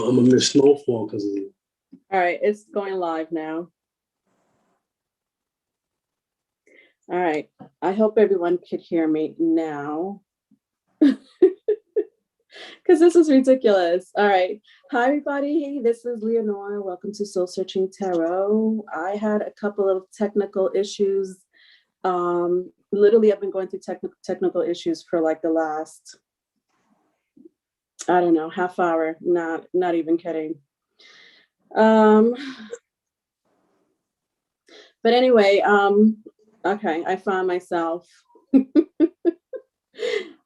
I'm gonna miss snowfall because of you. All right, it's going live now. All right, I hope everyone could hear me now. Because this is ridiculous. All right. Hi, everybody. This is Leonora. Welcome to Soul Searching Tarot. I had a couple of technical issues. Literally, I've been going through technical issues for like the last, I don't know, half hour. Not even kidding. But anyway, okay, I found myself.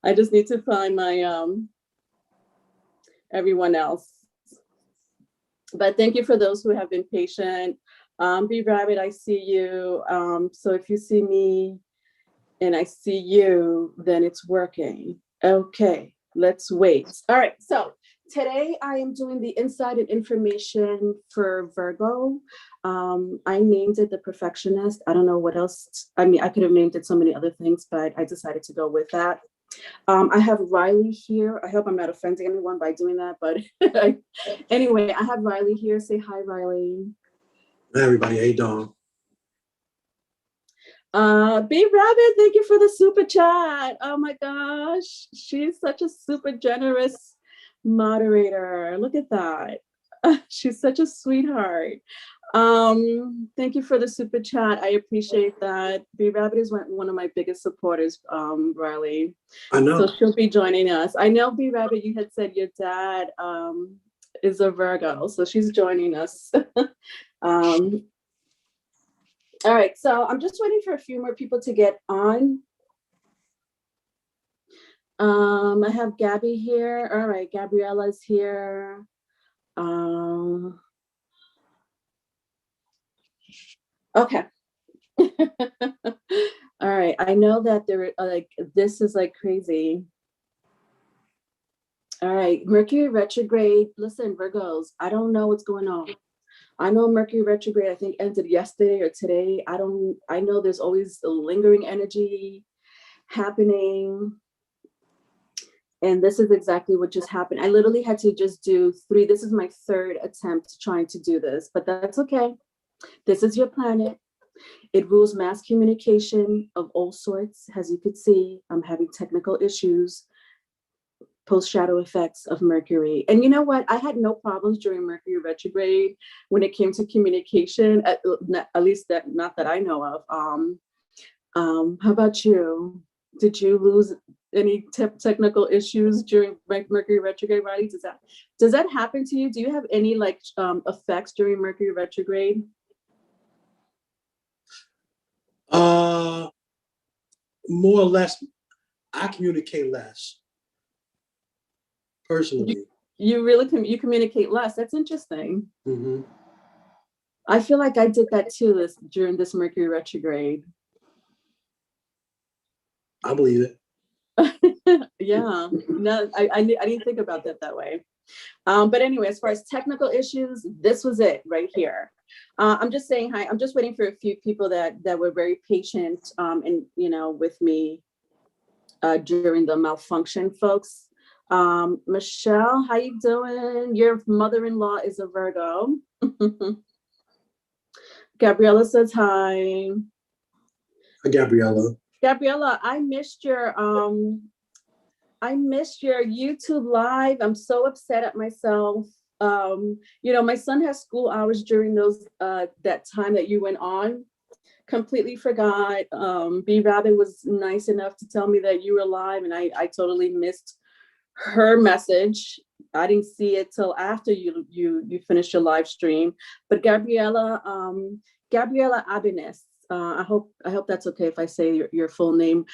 I just need to find my everyone else. But thank you for those who have been patient. Be Rabbit, I see you. So if you see me and I see you, then it's working. Okay, let's wait. All right, so today I am doing the insight and information for Virgo. I named it the Perfectionist. I don't know what else. I mean, I could have named it so many other things, but I decided to go with that. I have Riley here. I hope I'm not offending anyone by doing that, but anyway, I have Riley here. Say hi, Riley. Hi, everybody. Hey, Dawn. B Rabbit, thank you for the super chat. Oh my gosh, she's such a super generous moderator. Look at that. She's such a sweetheart. Thank you for the super chat. I appreciate that. B Rabbit is one of my biggest supporters, Riley. I know. So she'll be joining us. I know, B Rabbit, you had said your dad is a Virgo, so she's joining us. All right, so I'm just waiting for a few more people to get on. I have Gabby here. All right, Gabriela's here. Okay. All right, I know that there like this is like crazy. All right, Mercury retrograde. Listen, Virgos, I don't know what's going on. I know Mercury retrograde, I think, ended yesterday or today. I know there's always a lingering energy happening. And this is exactly what just happened. I literally had to just do 3. This is my 3rd attempt trying to do this, but that's okay. This is your planet. It rules mass communication of all sorts. As you could see, I'm having technical issues, post-shadow effects of Mercury. And you know what? I had no problems during Mercury retrograde when it came to communication, at least that, not that I know of. How about you? Did you lose any technical issues during Mercury retrograde, Riley? Does that happen to you? Do you have any like effects during Mercury retrograde? More or less, I communicate less. Personally. You really you communicate less. That's interesting. Mm-hmm. I feel like I did that too during this Mercury retrograde. I believe it. Yeah, no, I didn't think about that way. But anyway, as far as technical issues, this was it right here. I'm just saying hi. I'm just waiting for a few people that were very patient and with me during the malfunction, folks. Michelle, how you doing? Your mother-in-law is a Virgo. Gabriela says hi. Hi, Gabriela. Gabriela, I missed your YouTube live. I'm so upset at myself. My son has school hours during those that time that you went on. Completely forgot. B Rabbit was nice enough to tell me that you were live, and I totally missed her message. I didn't see it till after you finished your live stream. But Gabriela Ibanez, I hope that's okay if I say your full name.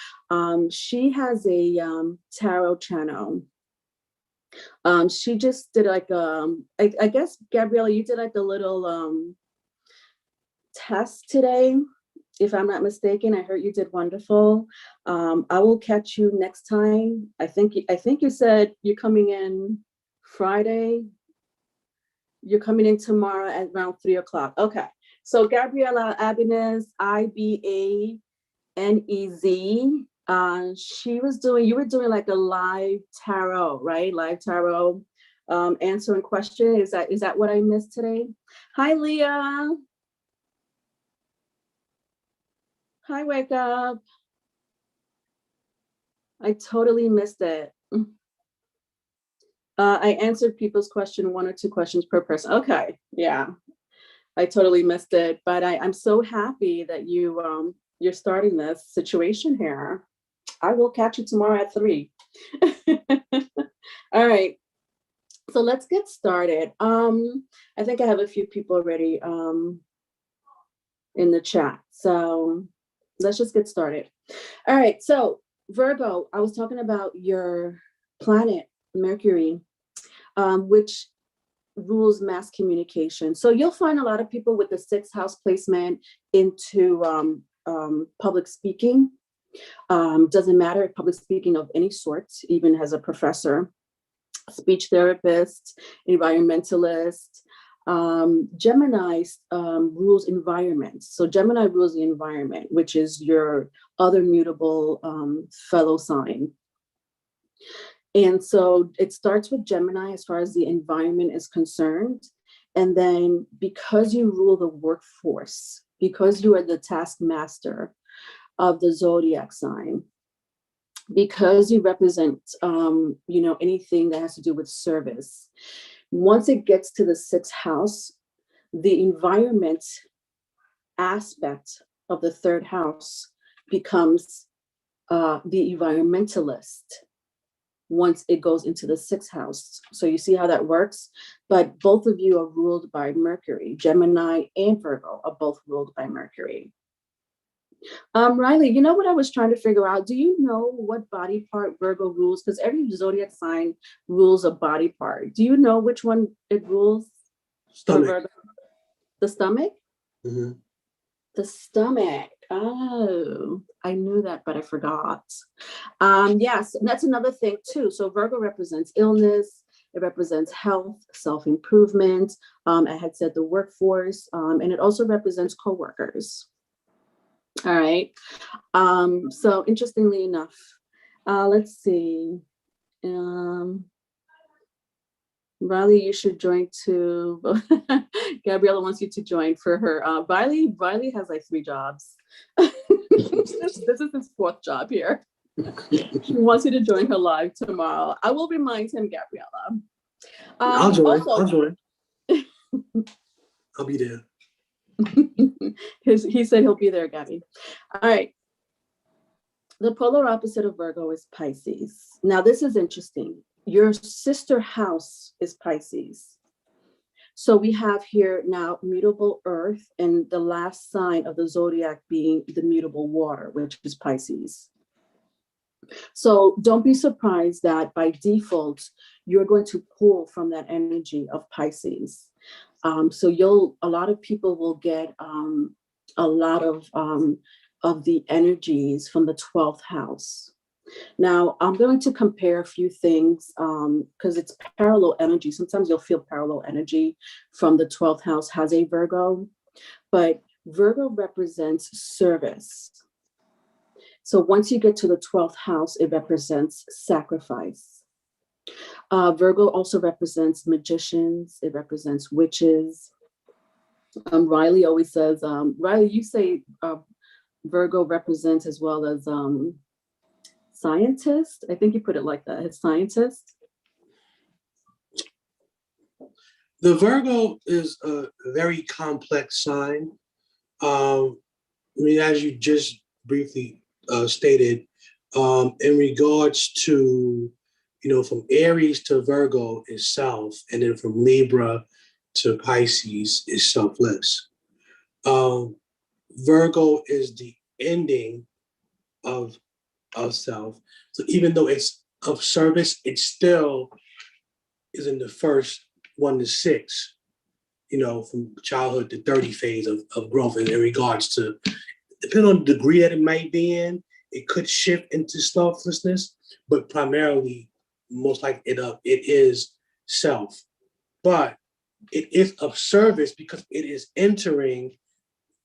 She has a tarot channel. She just did like I guess, Gabriela, you did like a little test today, if I'm not mistaken. I heard you did wonderful. I will catch you next time. I think you said you're coming in Friday. You're coming in tomorrow at around 3 o'clock. Okay. So Gabriela Ibanez, Ibanez. You were doing like a live tarot, right? Live tarot. answering question. Is that what I missed today? Hi, Leah. Hi, Wake Up. I totally missed it. I answered people's question, 1 or 2 questions per person. Okay, yeah, I totally missed it, but I'm so happy that you're starting this situation here. I will catch you tomorrow at 3. All right, so let's get started. I think I have a few people already in the chat, so let's just get started. All right, so Virgo, I was talking about your planet, Mercury, which rules mass communication. So you'll find a lot of people with the 6th house placement into public speaking. Doesn't matter if public speaking of any sort, even as a professor, speech therapist, environmentalist. Gemini rules environment. So Gemini rules the environment, which is your other mutable fellow sign. And so it starts with Gemini as far as the environment is concerned. And then because you rule the workforce, because you are the taskmaster of the zodiac sign, because you represent, anything that has to do with service, once it gets to the 6th house, the environment aspect of the 3rd house becomes the environmentalist once it goes into the 6th house. So you see how that works? But both of you are ruled by Mercury. Gemini and Virgo are both ruled by Mercury. Riley, you know what I was trying to figure out? Do you know what body part Virgo rules? Because every zodiac sign rules a body part. Do you know which one it rules? Stomach. For Virgo? The stomach? Mm-hmm. The stomach. Oh, I knew that, but I forgot. Yes, and that's another thing too. So Virgo represents illness. It represents health, self-improvement. I had said the workforce, and it also represents coworkers. All right. So interestingly enough, let's see. Riley, you should join too. Gabriela wants you to join for her. Riley has like 3 jobs. This is his 4th job here. She wants you to join her live tomorrow. I will remind him, Gabriela. I'll join. Also, I'll join. I'll be there. He said he'll be there, Gabby. All right. The polar opposite of Virgo is Pisces. Now, this is interesting. Your sister house is Pisces. So we have here now mutable earth and the last sign of the zodiac being the mutable water, which is Pisces. So don't be surprised that by default, you're going to pull from that energy of Pisces. So a lot of people will get a lot of the energies from the 12th house. Now, I'm going to compare a few things because it's parallel energy. Sometimes you'll feel parallel energy from the 12th house has a Virgo, but Virgo represents service. So once you get to the 12th house, it represents sacrifice. Virgo also represents magicians. It represents witches. Riley always says, Riley, you say Virgo represents as well as scientist. I think you put it like that, as scientist. The Virgo is a very complex sign. As you just briefly stated, in regards to, from Aries to Virgo is self, and then from Libra to Pisces is selfless. Virgo is the ending of self. So even though it's of service, it still is in the first 1 to 6, from childhood to 30 phase of growth in regards to, depending on the degree that it might be in, it could shift into selflessness, but primarily, most likely it is self. But it is of service because it is entering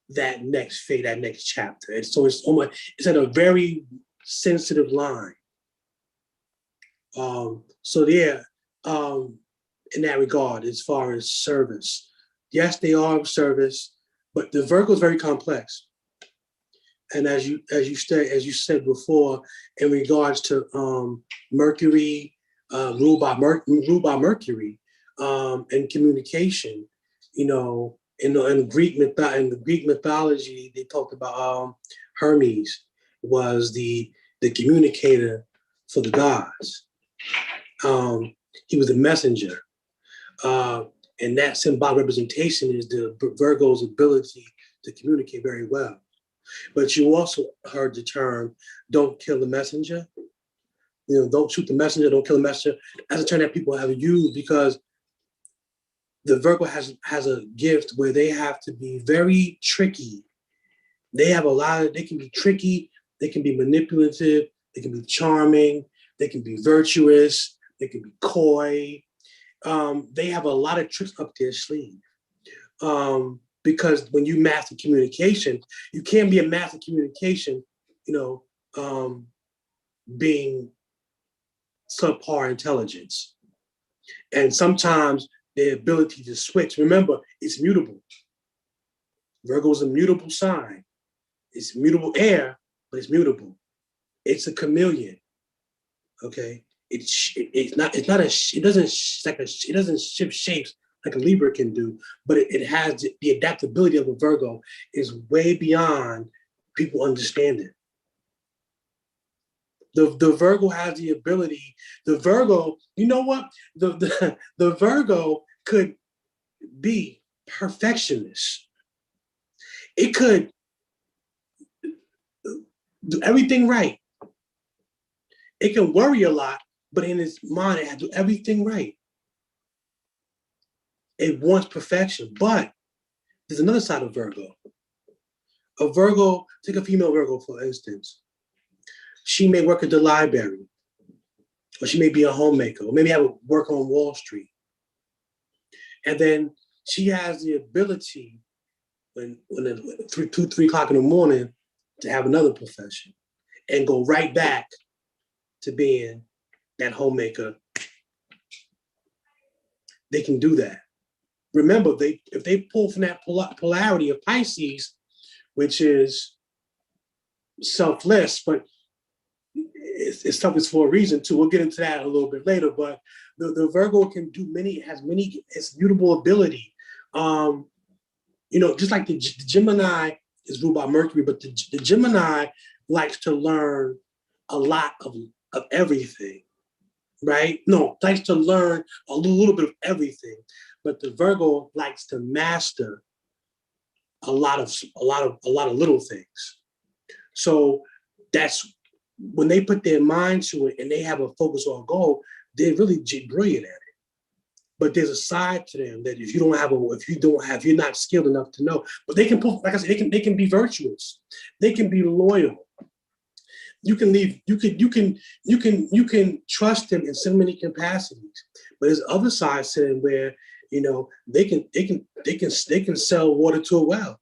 that next phase, that next chapter. And so it's at a very sensitive line. in that regard as far as service. Yes, they are of service, but the Virgo is very complex. And as you said before, in regards to Mercury, ruled by Mercury, and communication, you know, in the Greek mythology, they talked about Hermes was the communicator for the gods. He was a messenger. And that symbolic representation is the Virgo's ability to communicate very well. But you also heard the term, don't kill the messenger. You know, don't shoot the messenger, don't kill the messenger. That's a term that people have used because the Virgo has a gift where they have to be very tricky. They can be tricky, they can be manipulative, they can be charming, they can be virtuous, they can be coy. They have a lot of tricks up their sleeve. Because when you master communication, you can't be a master communication, being subpar intelligence. And sometimes the ability to switch, remember, it's mutable. Virgo is a mutable sign. It's mutable air, but it's mutable. It's a chameleon. Okay. It doesn't shift shapes like a Libra can do, but it has the adaptability of a Virgo is way beyond people understanding. The Virgo has the ability. The Virgo, you know what? The Virgo could be perfectionist. It could do everything right. It can worry a lot, but in its mind, it has to do everything right. It wants perfection, but there's another side of Virgo. A Virgo, take a female Virgo, for instance. She may work at the library, or she may be a homemaker, or maybe have work on Wall Street. And then she has the ability when 3 o'clock in the morning to have another profession and go right back to being that homemaker. They can do that. Remember, if they pull from that polarity of Pisces, which is selfless, but it's selfless for a reason too. We'll get into that a little bit later. But the Virgo can do it's mutable ability. Just like the Gemini is ruled by Mercury, but the Gemini likes to learn a lot of everything, right? No, likes to learn a little bit of everything. But the Virgo likes to master a lot of little things. So that's when they put their mind to it and they have a focus or a goal, they're really brilliant at it. But there's a side to them that if you're not skilled enough to know, but they can put, like I said, they can be virtuous. They can be loyal. You can trust them in so many capacities. But there's other sides to them where, they can sell water to a well.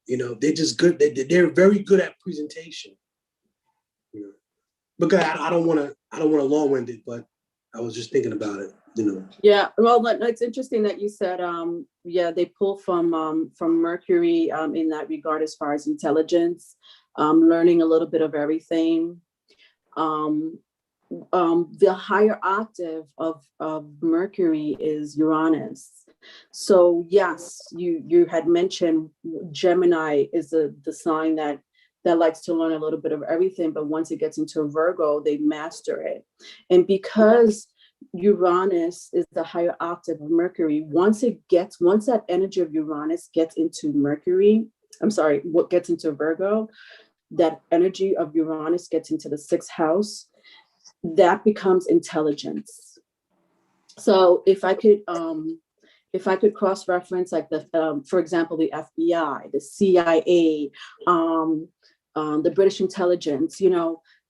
They're just good. They're very good at presentation. But God, I don't want to long-wind it, but I was just thinking about it. Yeah, well, it's interesting that you said, they pull from Mercury in that regard as far as intelligence, learning a little bit of everything. The higher octave of Mercury is Uranus. So yes, you had mentioned Gemini is the sign that likes to learn a little bit of everything, but once it gets into Virgo, they master it. And because Uranus is the higher octave of Mercury, once that energy of Uranus gets into gets into Virgo, that energy of Uranus gets into the 6th house, that becomes intelligence. So if I could cross-reference like for example, the FBI, the CIA, the British intelligence,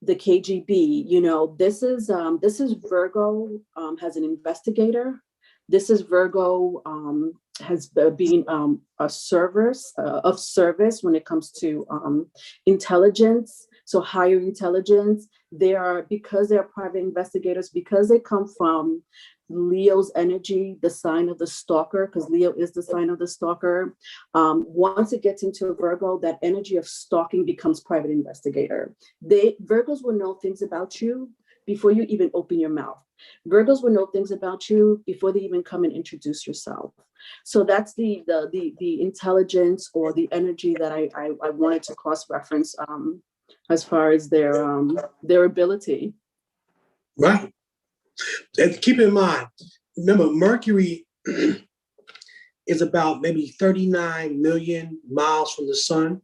the KGB, this is Virgo as an investigator. This is Virgo has been of service when it comes to intelligence. So higher intelligence, because they're private investigators, because they come from Leo's energy, the sign of the stalker, because Leo is the sign of the stalker. Once it gets into Virgo, that energy of stalking becomes private investigator. Virgos will know things about you before you even open your mouth. Virgos will know things about you before they even come and introduce yourself. So that's the intelligence or the energy that I wanted to cross-reference as far as their ability. Right. And keep in mind, remember, Mercury is about maybe 39 million miles from the sun.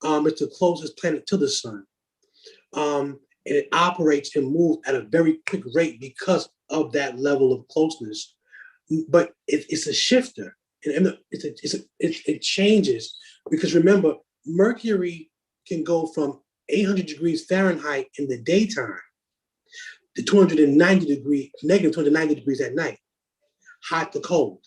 It's the closest planet to the sun. And it operates and moves at a very quick rate because of that level of closeness. But it's a shifter, and it changes, because remember, Mercury can go from 800 degrees Fahrenheit in the daytime to 290 degrees, negative 290 degrees at night, hot to cold.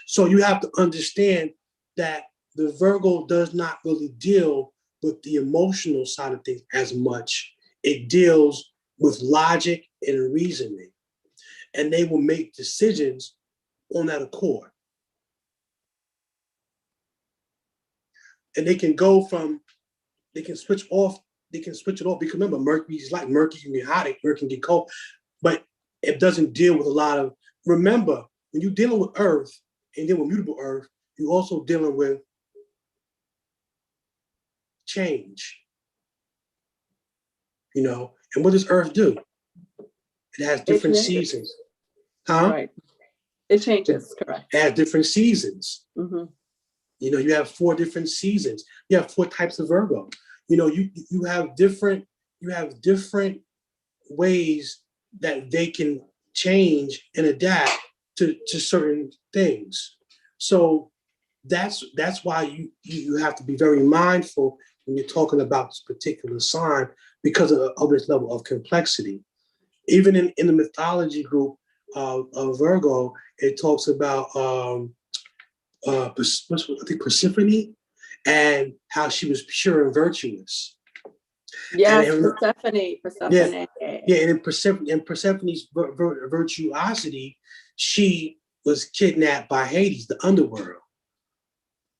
So you have to understand that the Virgo does not really deal with the emotional side of things as much. It deals with logic and reasoning, and they will make decisions on that accord. And they can switch off, because remember, Mercury is like, Mercury can be hot, Mercury can get cold, but it doesn't deal with a lot of, remember, when you're dealing with Earth and dealing with mutable Earth, you're also dealing with change, and what does Earth do? It has different seasons. Right. It changes, correct. It has different seasons. Mm-hmm. You have 4 different seasons. You have 4 types of Virgo. You have different ways that they can change and adapt to certain things. So that's why you have to be very mindful when you're talking about this particular sign, because of its level of complexity. Even in the mythology group of Virgo, it talks about I think Persephone, and how she was pure and virtuous. Yes, Persephone. Yeah, and in Persephone's virtuosity, she was kidnapped by Hades, the underworld,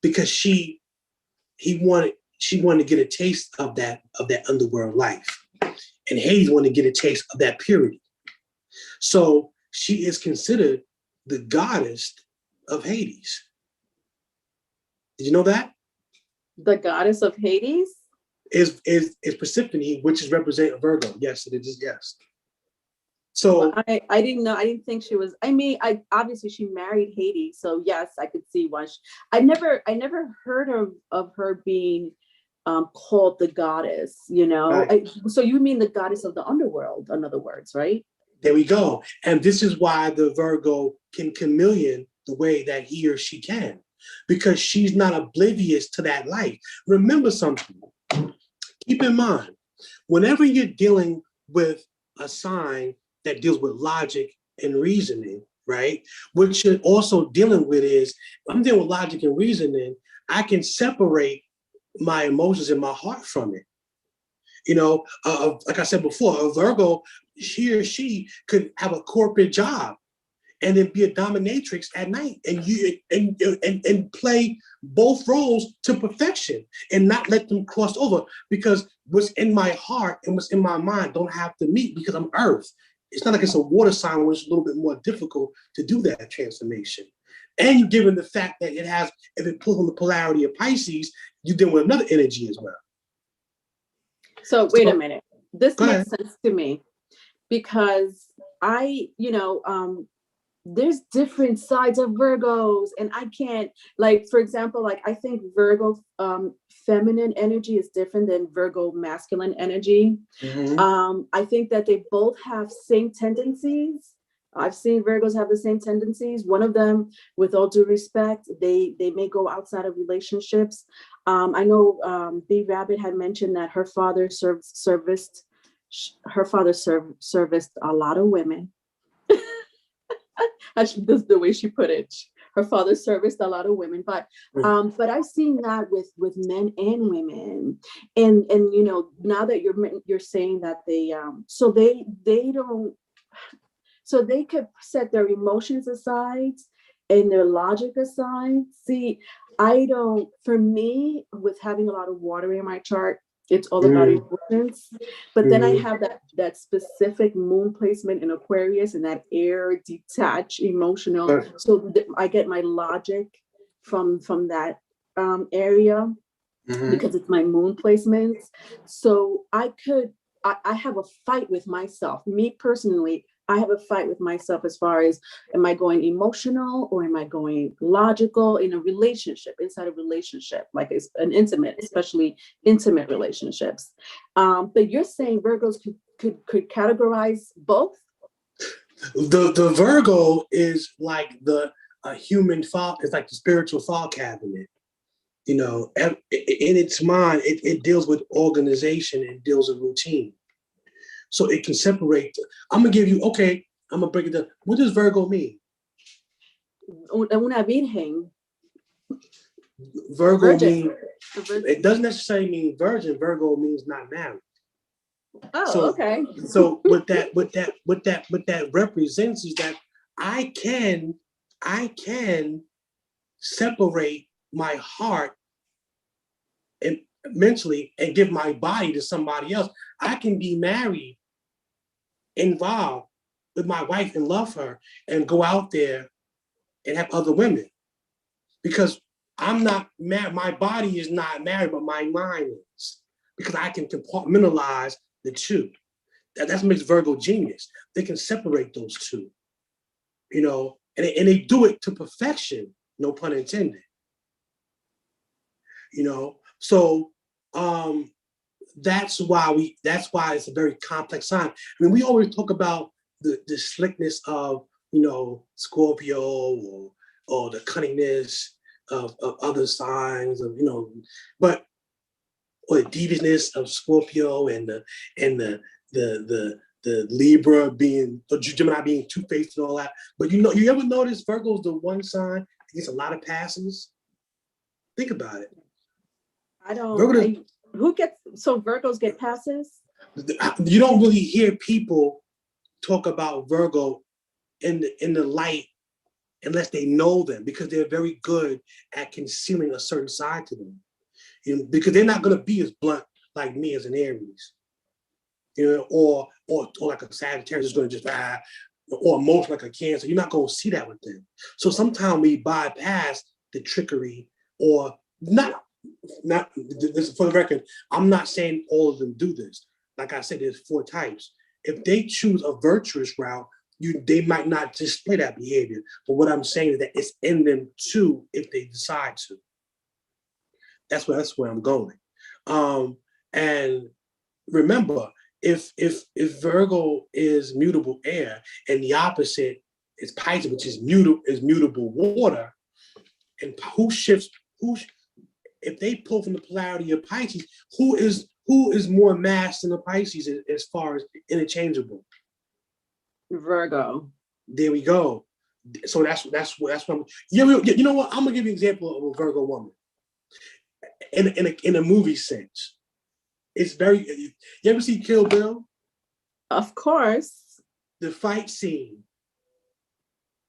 because she wanted to get a taste of that underworld life, and Hades wanted to get a taste of that purity. So she is considered the goddess of Hades. Did you know that? The goddess of Hades is Persephone, which is represent Virgo. Yes, it is. Yes. So well, I didn't know. I didn't think she was. I obviously she married Hades, so yes, I could see why. I never heard of her being called the goddess. Right. So you mean the goddess of the underworld, in other words, right? There we go. And this is why the Virgo can chameleon the way that he or she can, because she's not oblivious to that life. Remember something. Keep in mind, whenever you're dealing with a sign that deals with logic and reasoning, right? What you're also dealing with is, I'm dealing with logic and reasoning, I can separate my emotions and my heart from it. Like I said before, a Virgo, he or she could have a corporate job and then be a dominatrix at night, and play both roles to perfection and not let them cross over, because what's in my heart and what's in my mind don't have to meet, because I'm Earth. It's not like it's a water sign where it's a little bit more difficult to do that transformation. And given the fact that if it pulls on the polarity of Pisces, you deal with another energy as well. So wait a minute. This makes sense to me, because there's different sides of Virgos, and I can't, like, for example, like, I think Virgo feminine energy is different than Virgo masculine energy. Mm-hmm. I think that they both have same tendencies. I've seen Virgos have the same tendencies. One of them, with all due respect, they may go outside of relationships. I know B Rabbit had mentioned that her father serviced a lot of women. That's the way she put it. her father serviced a lot of women, but I've seen that with men and women, and you know, now that you're saying that they don't, so they could set their emotions aside and their logic aside. See, I don't, for me, with having a lot of water in my chart, it's all about emotions. But then I have that specific moon placement in Aquarius and that air detached emotional. So I get my logic from that area because it's my moon placements. So I have a fight with myself. Me personally, I have a fight with myself as far as, am I going emotional or am I going logical in a relationship, inside a relationship, like it's an intimate, especially intimate relationships. But you're saying Virgos could categorize both? The Virgo is like the human file. It's like the spiritual file cabinet. You know, in its mind, it deals with organization and deals with routine. So it can separate. I'm gonna give you, okay, I'm gonna break it down. What does Virgo mean? Una virgen. Virgo means, it doesn't necessarily mean virgin. Virgo means not married. Oh, okay. So what that represents is that I can separate my heart and mentally and give my body to somebody else. I can be married, involved with my wife and love her and go out there and have other women because I'm not married. My body is not married, but my mind is, because I can compartmentalize the two. That's what makes Virgo genius. They can separate those two, you know, and they do it to perfection, no pun intended. You know, so that's why it's a very complex sign. I mean, we always talk about the slickness of, you know, Scorpio or the cunningness of other signs of, you know, but or the deviousness of Scorpio and the Libra being, or Gemini being two-faced and all that. But you know, you ever notice Virgo's the one sign that gets a lot of passes? Think about it. So Virgos get passes? You don't really hear people talk about Virgo in the light unless they know them, because they're very good at concealing a certain side to them. You know, because they're not going to be as blunt like me as an Aries, you know, or like a Sagittarius is going to just or most like a Cancer. You're not going to see that with them. So sometimes we bypass the trickery, or not. This, for the record, I'm not saying all of them do this. Like I said, there's 4 types. If they choose a virtuous route, they might not display that behavior. But what I'm saying is that it's in them too if they decide to. That's where I'm going. And remember, if Virgo is mutable air and the opposite is Pisces, which is mutable water, and if they pull from the polarity of Pisces, who is more mass than the Pisces as far as interchangeable? Virgo. There we go. So that's what I'm. You know what? I'm gonna give you an example of a Virgo woman in a movie sense. It's very. You ever see Kill Bill? Of course. The fight scene.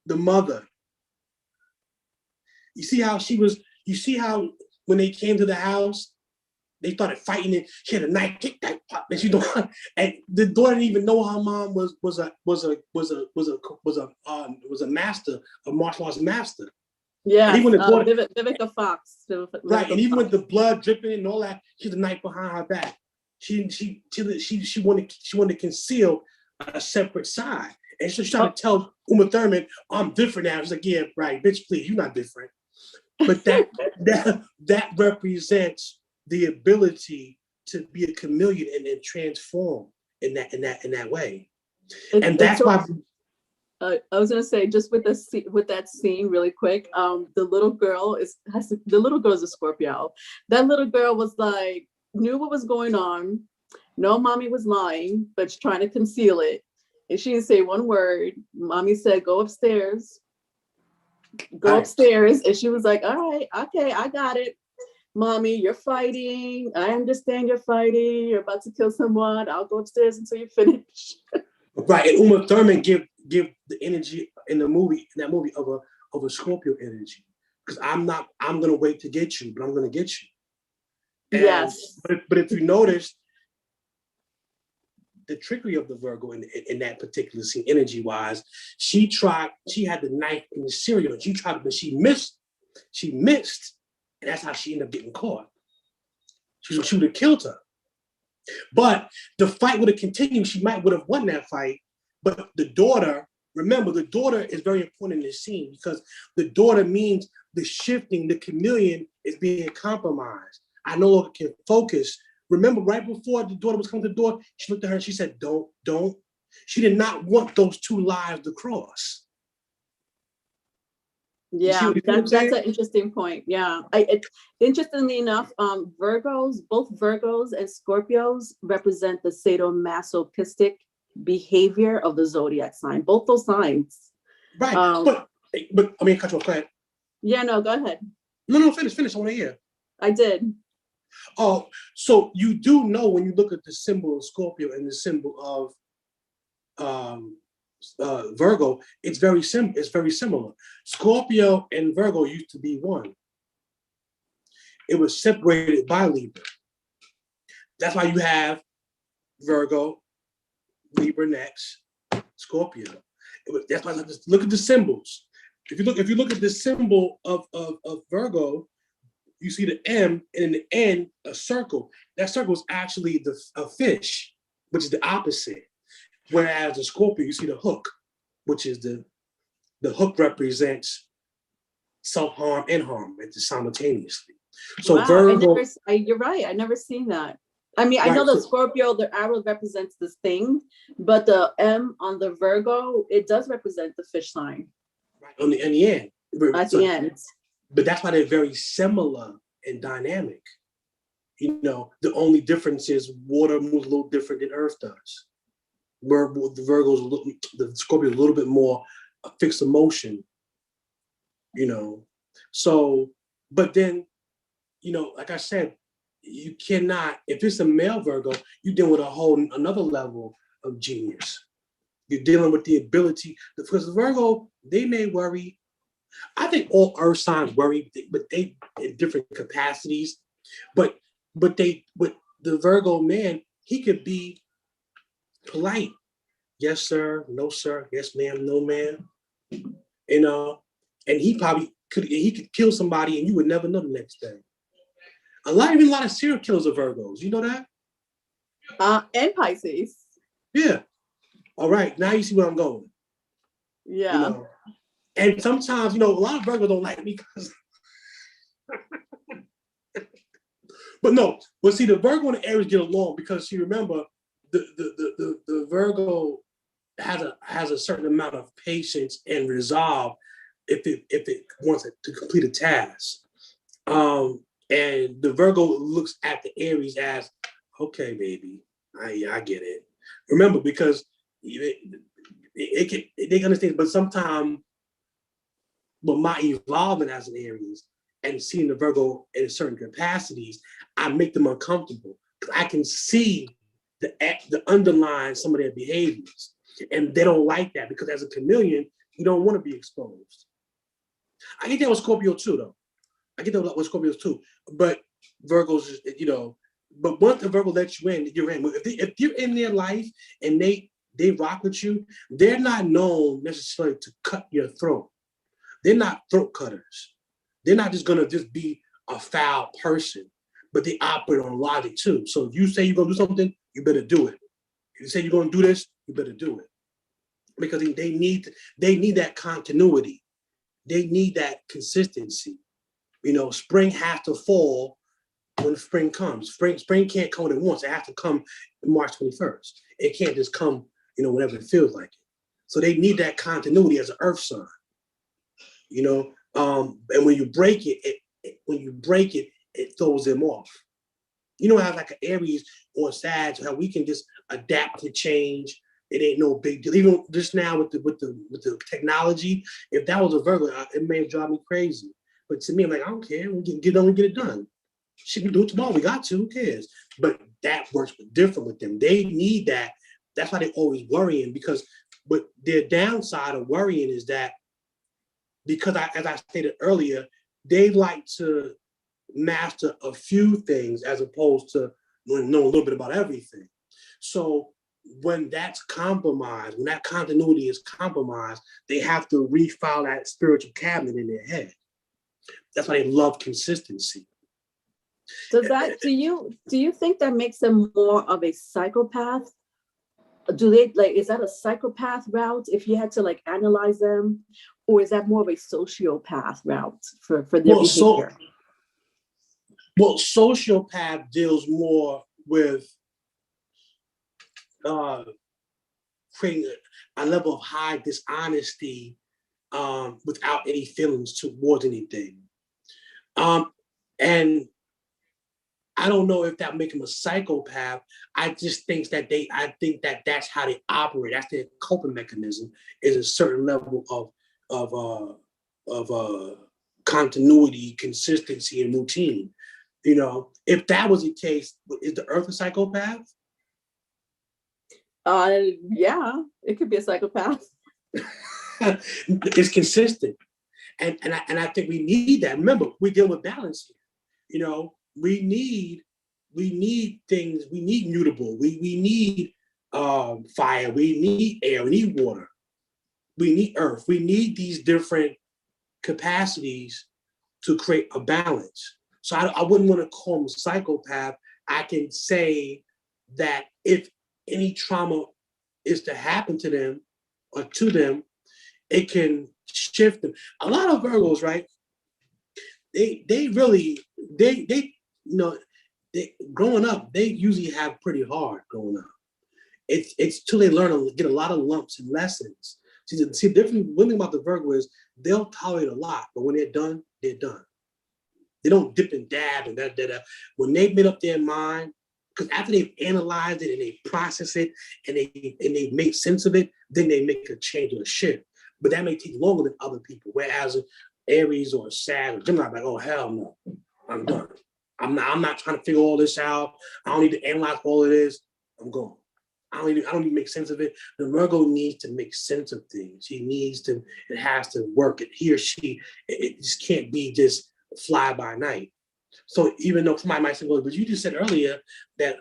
The mother. You see how she was. You see how when they came to the house, they started fighting it. She had a knife, kick that pop, and and the daughter didn't even know her mom was a master, a martial arts master. Yeah, Vivica Fox. Right, and even with the blood dripping and all that, she had a knife behind her back. She wanted to conceal a separate side, and so she's trying to tell Uma Thurman, "I'm different now." She's like, "Yeah, right, bitch, please, you're not different." But that represents the ability to be a chameleon and then transform in that way. And that's why. I was gonna say, just with that scene really quick, the little girl is a Scorpio. That little girl was like, knew what was going on. No, mommy was lying, but she's trying to conceal it. And she didn't say one word. Mommy said, "Go upstairs." go upstairs. And she was like, all right, okay, I got it. Mommy, you're fighting. I understand you're fighting. You're about to kill someone. I'll go upstairs until you finish. Right. And Uma Thurman give the energy in that movie of a Scorpio energy. Because I'm gonna wait to get you, but I'm gonna get you. And, yes. But if you notice the trickery of the Virgo in that particular scene, energy wise, she had the knife in the cereal. She tried, but she missed. And that's how she ended up getting caught. She would have killed her. But the fight would have continued. She would have won that fight. But the daughter, remember, the daughter is very important in this scene because the daughter means the shifting, the chameleon is being compromised. I no longer can focus. Remember, right before the daughter was coming to the door, she looked at her and she said, don't. She did not want those two lives to cross. Yeah, that's an interesting point. Yeah, interestingly enough, both Virgos and Scorpios represent the sadomasochistic behavior of the zodiac sign. Both those signs. Right, but I mean, cut you off. Go ahead. Yeah, no, go ahead. No, finish. I want to hear. I did. Oh, so you do know when you look at the symbol of Scorpio and the symbol of Virgo, it's very similar. Scorpio and Virgo used to be one. It was separated by Libra. That's why you have Virgo, Libra next, Scorpio. That's why I just look at the symbols. If you look at the symbol of Virgo, you see the M and in the N a circle. That circle is actually a fish, which is the opposite. Whereas the Scorpio, you see the hook, which is the hook represents self-harm and harm simultaneously. So wow, Virgo, you're right. I never seen that. I mean, I right, know the Scorpio, the arrow represents this thing, but the M on the Virgo, it does represent the fish sign. Right, in the end. At the end. But that's why they're very similar and dynamic. You know, the only difference is water moves a little different than Earth does. Where the Scorpio is a little bit more a fixed emotion, you know. So, but then, you know, like I said, you cannot, if it's a male Virgo, you're dealing with another level of genius. You're dealing with the ability, because Virgo, they may worry. I think all earth signs worry, but they in different capacities. But the Virgo man, he could be polite. Yes, sir. No, sir. Yes, ma'am. No, ma'am. You know, and he could kill somebody and you would never know the next day. Even a lot of serial killers are Virgos. You know that? And Pisces. Yeah. All right. Now you see where I'm going. Yeah. You know? And sometimes, you know, a lot of Virgos don't like me because but no, but see, the Virgo and the Aries get along because you remember the Virgo has a certain amount of patience and resolve if it wants it to complete a task. And the Virgo looks at the Aries as, okay, baby, I get it. Remember, because they understand, but sometimes, but my evolving as an Aries and seeing the Virgo in certain capacities, I make them uncomfortable because I can see the underlying some of their behaviors, and they don't like that because as a chameleon, you don't want to be exposed. I get that with Scorpio too, though. I get that with Scorpios too, but Virgos, you know. But once the Virgo lets you in, you're in. If you're in their life and they rock with you, they're not known necessarily to cut your throat. They're not throat cutters. They're not just gonna just be a foul person, but they operate on logic too. So if you say you're gonna do something, you better do it. If you say you're gonna do this, you better do it. Because they need that continuity. They need that consistency. You know, spring has to fall when spring comes. Spring can't come at once. It has to come March 21st. It can't just come, you know, whenever it feels like it. So they need that continuity as an earth sign. You know, and when you break it, it throws them off. You know how like an Aries or Sag, how we can just adapt to change it ain't no big deal. Even just now with the technology, if that was a Virgo, it may drive me crazy. But to me, I'm like, I don't care. We can get it done. She can do it tomorrow. We got to. Who cares? But that works different with them. They need that. That's why they're always worrying, because but their downside of worrying is that because as I stated earlier, they like to master a few things as opposed to know a little bit about everything. So when that's compromised, when that continuity is compromised, they have to refile that spiritual cabinet in their head. That's why they love consistency. Does that, do you think that makes them more of a psychopath? Do they like, is that a psychopath route if you had to like analyze them, or is that more of a sociopath route for their behavior? Sociopath deals more with creating a level of high dishonesty without any feelings towards anything. And I don't know if that makes them a psychopath. I just think that that's how they operate. That's their coping mechanism, is a certain level of continuity, consistency, and routine. You know, if that was the case, is the Earth a psychopath? Yeah, it could be a psychopath. It's consistent, and I think we need that. Remember, we deal with balance here. You know, we need things. We need mutable. We need fire. We need air. We need water. We need earth. We need these different capacities to create a balance. So I wouldn't want to call them psychopath. I can say that if any trauma is to happen to them or to them, it can shift them. A lot of Virgos, right? They growing up, they usually have pretty hard growing up. It's till they learn to get a lot of lumps and lessons. See, the different one thing about the Virgo is they'll tolerate a lot, but when they're done, they're done. They don't dip and dab and da. When they've made up their mind, because after they've analyzed it and they process it and they make sense of it, then they make a change or a shift. But that may take longer than other people. Whereas Aries or Sag or Gemini, like, oh hell no, I'm done. I'm not trying to figure all this out. I don't need to analyze all of this. I'm gone. I don't need to make sense of it. The Virgo needs to make sense of things. It has to work. He or she, it just can't be just fly by night. So even though somebody might say, well, but you just said earlier that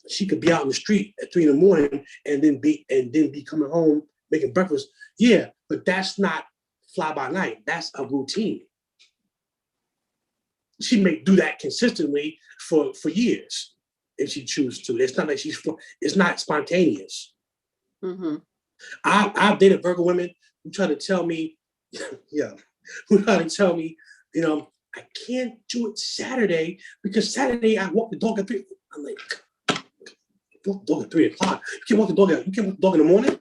she could be out in the street at 3 a.m. and then be coming home making breakfast. Yeah, but that's not fly by night. That's a routine. She may do that consistently for years if she chooses to. It's not like it's not spontaneous. Mm-hmm. I've dated Virgo women who try to tell me, you know, I can't do it Saturday because Saturday I walk the dog at 3. I'm like, walk the dog at 3 o'clock. You can't walk the dog in the morning.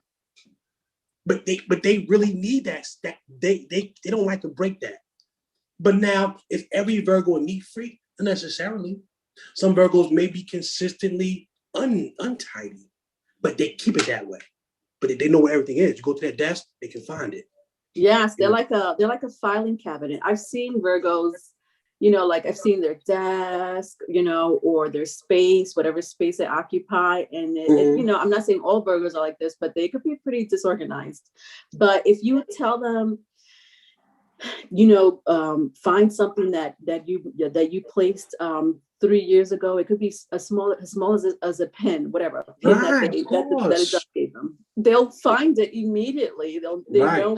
But they really need that. They don't like to break that. But now, is every Virgo a neat freak? Not necessarily. Some Virgos may be consistently untidy, but they keep it that way. But they know where everything is. You go to their desk, they can find it. Yes, they're like a filing cabinet. I've seen Virgos, like I've seen their desk, or their space, whatever space they occupy. And I'm not saying all Virgos are like this, but they could be pretty disorganized. But if you tell them, find something that you placed 3 years ago. It could be as small as a pen, whatever, a pen that adult gave them. They'll find it immediately. They know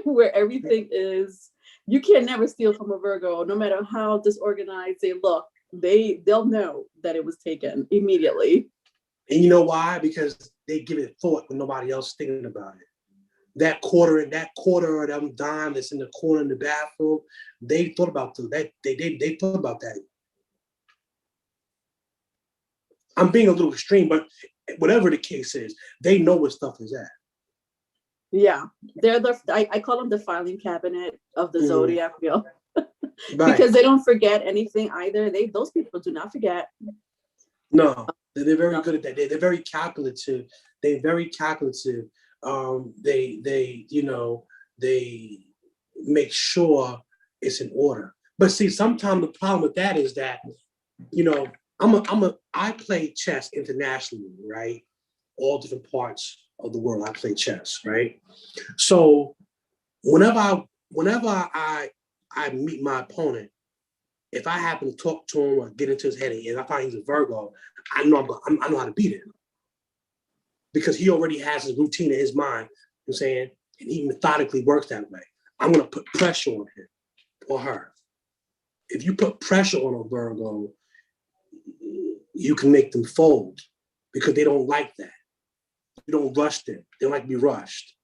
where everything is. You can never steal from a Virgo, no matter how disorganized they look. They'll know that it was taken immediately. And you know why? Because they give it thought when nobody else is thinking about it. That quarter or them dime that's in the corner in the bathroom, they thought about that. They thought about that. I'm being a little extreme, but whatever the case is, they know where stuff is at. Yeah, they're I call them the filing cabinet of the zodiac wheel, because they don't forget anything either. Those people do not forget. No, they're very good at that. They're very calculative. They're very calculative. They make sure it's in order. But see, sometimes the problem with that is that, I play chess internationally, right? All different parts of the world, I play chess, right? So whenever I meet my opponent, if I happen to talk to him or get into his head, and I find he's a Virgo, I know how to beat him because he already has his routine in his mind. You know what I'm saying, and he methodically works that way. I'm gonna put pressure on him or her. If you put pressure on a Virgo, you can make them fold because they don't like that. You don't rush them. They don't like to be rushed.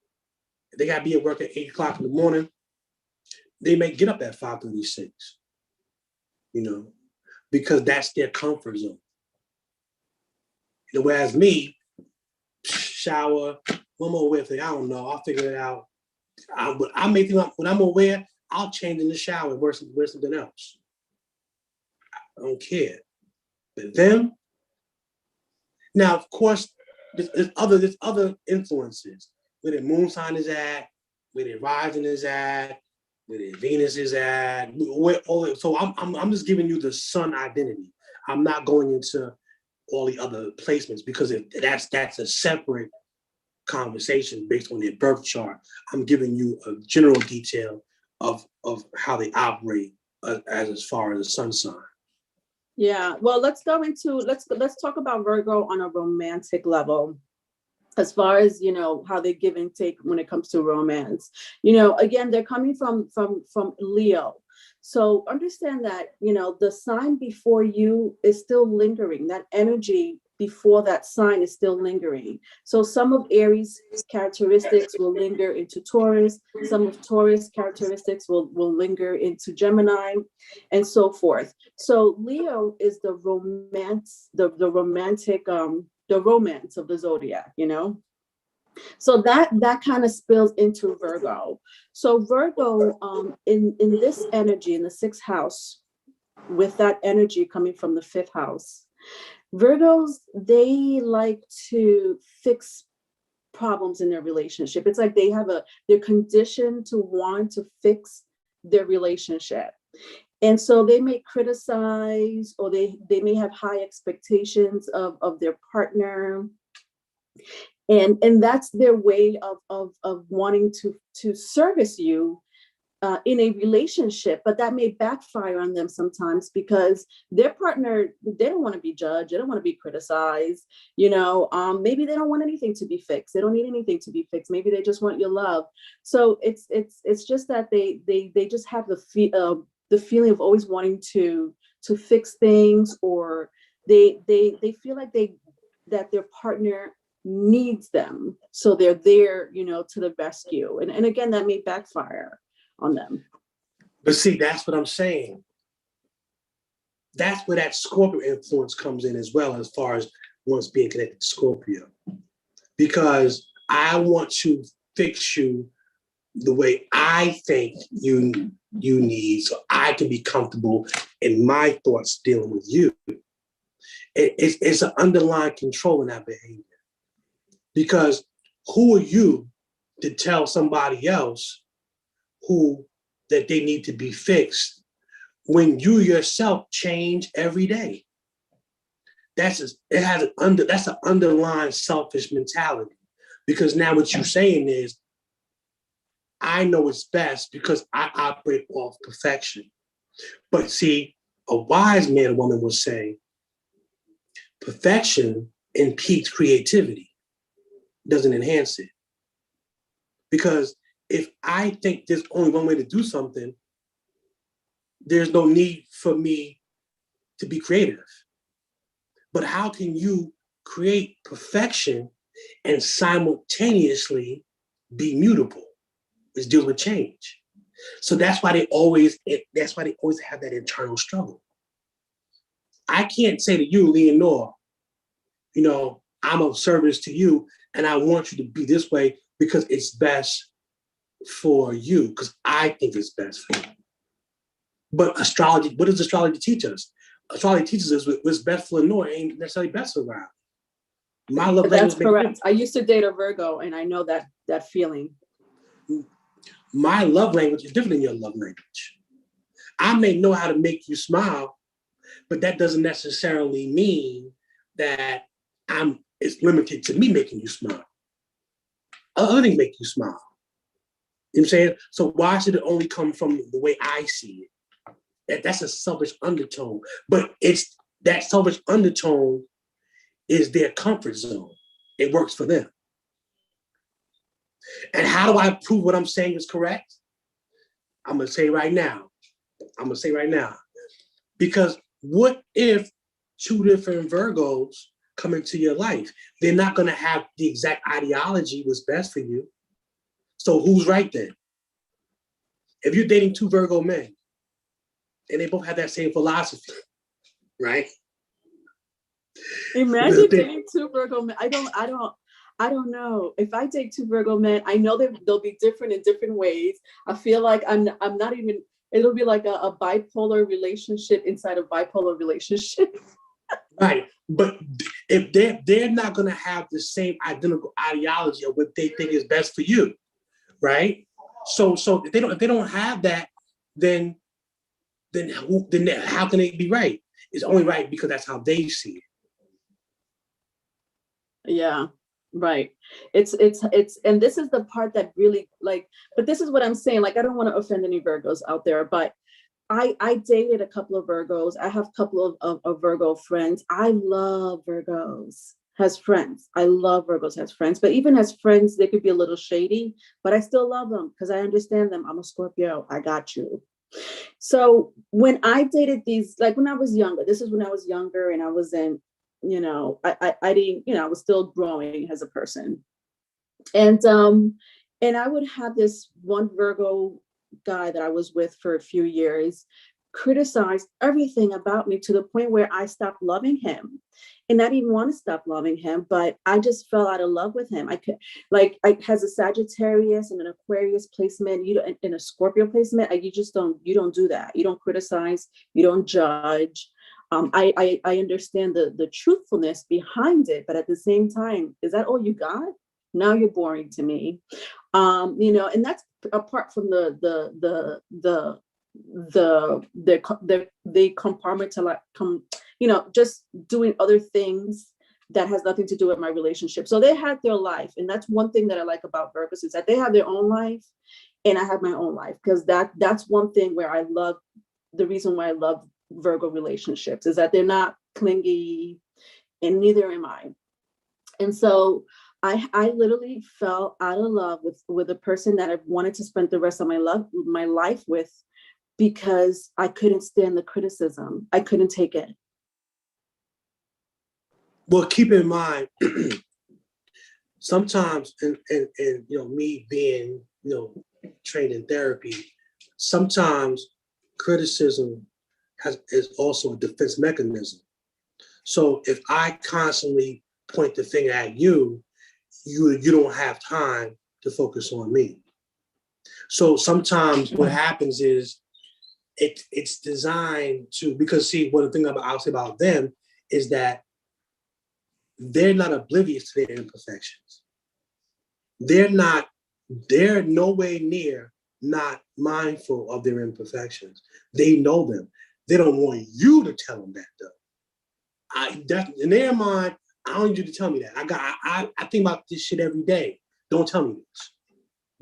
If they gotta be at work at 8 o'clock in the morning, they may get up at 5:36. Because that's their comfort zone. Whereas me, shower, one more wear thing, I don't know, I'll figure it out. I may think when I'm aware, I'll change in the shower and wear something else. I don't care. But them, now of course, there's other influences. Where their moon sign is at, where their rising is at, where their Venus is at. So I'm just giving you the sun identity. I'm not going into all the other placements because that's a separate conversation based on their birth chart. I'm giving you a general detail of how they operate as far as the sun sign. Yeah, well, let's talk about Virgo on a romantic level. As far as how they give and take when it comes to romance, again, they're coming from Leo, so understand that the sign before you is still lingering. That energy before that sign is still lingering. So some of Aries characteristics will linger into Taurus. Some of Taurus characteristics will linger into Gemini, and so forth. So Leo is the romance, the romantic, the romance of the zodiac, So that kind of spills into Virgo. So Virgo, in this energy, in the sixth house, with that energy coming from the fifth house, Virgos, they like to fix problems in their relationship. It's like they're conditioned to want to fix their relationship. And so they may criticize, or they may have high expectations of their partner. And that's their way of wanting to service you in a relationship, but that may backfire on them sometimes because their partner, they don't want to be judged, they don't want to be criticized, maybe they don't want anything to be fixed, they don't need anything to be fixed, maybe they just want your love. So it's just that they just have the feeling of always wanting to fix things, or they feel like that their partner needs them, so they're there to the rescue, and again, that may backfire on them. But see, that's what I'm saying. That's where that Scorpio influence comes in as well, as far as once being connected to Scorpio, because I want to fix you the way I think you need, so I can be comfortable in my thoughts dealing with you. It's an underlying control in that behavior. Because who are you to tell somebody else that they need to be fixed when you yourself change every day? That's an underlying selfish mentality. Because now what you're saying is, I know it's best because I operate off perfection. But see, a wise man or woman will say, perfection impedes creativity, doesn't enhance it. Because if I think there's only one way to do something, there's no need for me to be creative. But how can you create perfection and simultaneously be mutable, which deals with change? So that's why they always have that internal struggle. I can't say to you, Leonore, I'm of service to you and I want you to be this way because it's best for you, because I think it's best for you. But astrology, what does astrology teach us? Astrology teaches us what's best for Lenore ain't necessarily best for Riley. My love That's language makes correct. I used to date a Virgo, and I know that feeling. my love language is different than your love language. I may know how to make you smile, but that doesn't necessarily mean that it's limited to me making you smile. Other things make you smile. You know what I'm saying? So why should it only come from the way I see it? That's a selfish undertone. But it's that selfish undertone is their comfort zone. It works for them. And how do I prove what I'm saying is correct? I'm gonna say right now. Because what if two different Virgos come into your life? They're not gonna have the exact ideology what's best for you. So who's right then? If you're dating two Virgo men and they both have that same philosophy, right? Imagine dating two Virgo men. I don't know. If I date two Virgo men, I know they'll be different in different ways. I feel like I'm not even. It'll be like a bipolar relationship inside a bipolar relationship. Right. But if they're not gonna have the same identical ideology of what they think is best for you, right? So if they don't have that, then how can it be right? It's only right because that's how they see it. Yeah, right. It's and this is the part that really like, but this is what I'm saying. Like, I don't want to offend any Virgos out there, but I dated a couple of Virgos. I have a couple of Virgo friends. I love Virgos as friends. I love Virgos as friends, but even as friends, they could be a little shady, but I still love them because I understand them. I'm a Scorpio. I got you. So when I dated these, like when I was younger, this is when I was younger and I was in, I didn't, I was still growing as a person. And I would have this one Virgo guy that I was with for a few years criticize everything about me to the point where I stopped loving him. And I didn't want to stop loving him, but I just fell out of love with him. I could, like, I has a Sagittarius and an Aquarius placement, in a Scorpio placement, you don't do that. You don't criticize, you don't judge. I understand the truthfulness behind it, but at the same time, is that all you got? Now you're boring to me. And that's apart from they compartmentalize, just doing other things that has nothing to do with my relationship. So they had their life, and that's one thing that I like about Virgos is that they have their own life, and I have my own life, because that's one thing where I love. The reason why I love Virgo relationships is that they're not clingy, and neither am I. And so I literally fell out of love with a person that I wanted to spend the rest of my life with, because I couldn't stand the criticism. I couldn't take it. Well, keep in mind, sometimes, and me being trained in therapy, sometimes criticism is also a defense mechanism. So if I constantly point the finger at you, you don't have time to focus on me. So sometimes what happens is it's designed to, because see, one of the things I'll say about them is that they're not oblivious to their imperfections. They're no way near not mindful of their imperfections. They know them. They don't want you to tell them that though. In their mind, I don't need you to tell me that. I think about this shit every day. Don't tell me this.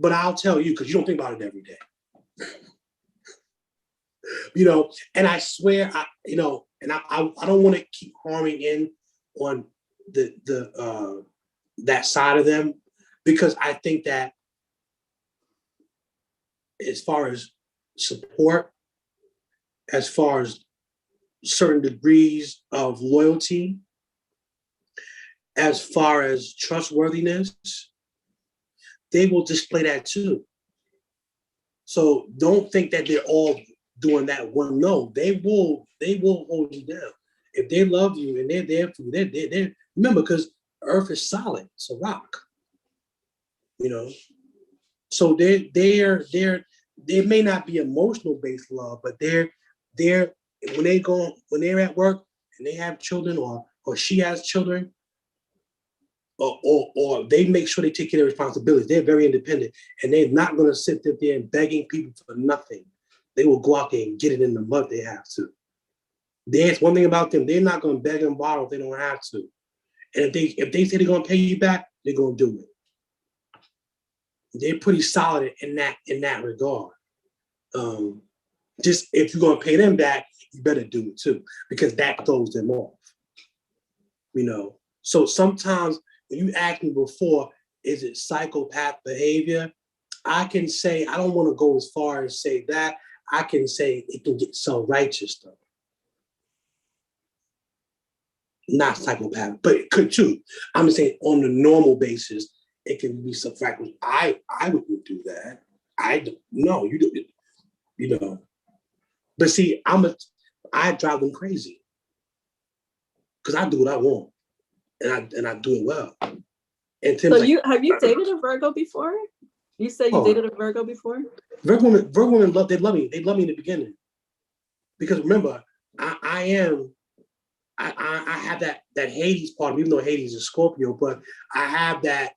But I'll tell you because you don't think about it every day. And I swear, I don't want to keep harming in on the that side of them, because I think that as far as support, as far as certain degrees of loyalty, as far as trustworthiness, they will display that too. So don't think that they're all doing that one. No, they will hold you down. If they love you and they're there for you, they're remember, because Earth is solid, it's a rock. So they may not be emotional based love, but they're when they're at work and they have children, or she has children, or they make sure they take care of their responsibilities. They're very independent, and they're not going to sit there and begging people for nothing. They will go out there and get it in the mud if they have to. There's one thing about them: they're not going to beg and borrow if they don't have to. And if they say they're going to pay you back, they're going to do it. They're pretty solid in that regard. Just if you're going to pay them back, you better do it too, because that throws them off. So sometimes when you asked me before, is it psychopath behavior? I can say, I don't want to go as far as say that. I can say it can get self-righteous though. Not psychopath, but it could too. I'm just saying on the normal basis, it can be self-righteous. I wouldn't do that. I don't. No, you do. But see, I drive them crazy because I do what I want, and I do it well. And Tim's so have you dated a Virgo before? You said you dated a Virgo before? Virgo women love me. They love me in the beginning. Because remember, I have that Hades part, even though Hades is Scorpio, but I have that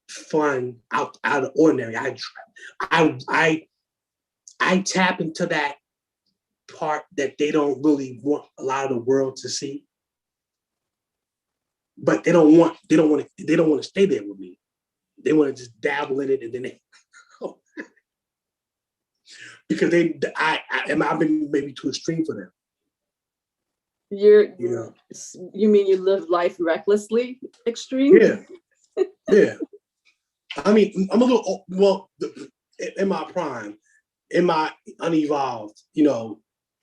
fun out of the ordinary. I tap into that part that they don't really want a lot of the world to see. But they don't want to stay there with me. They want to just dabble in it, and then they because I've been maybe too extreme for them. You mean you live life recklessly extreme? Yeah. I mean, I'm a little in my prime, in my unevolved.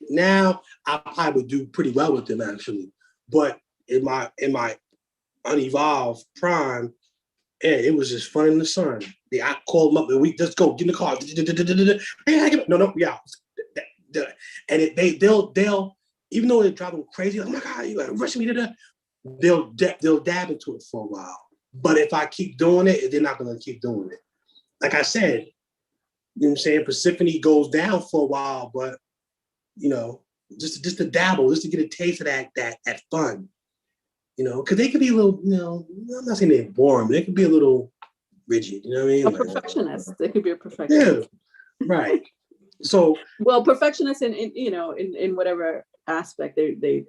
Now I probably would do pretty well with them actually, but in my unevolved prime, it was just fun in the sun. I called them up and we just go get in the car. No, yeah. And they'll even though they drive them crazy, like, oh my God, you like rushing me to they'll dab into it for a while. But if I keep doing it, they're not gonna keep doing it. Like I said, you know what I'm saying? Persephone goes down for a while, but just to dabble, just to get a taste of that fun. Because they could be a little, I'm not saying they're boring, but they could be a little rigid, you know what I mean? A perfectionist. They could be a perfectionist. Yeah, right. So perfectionists in whatever aspect they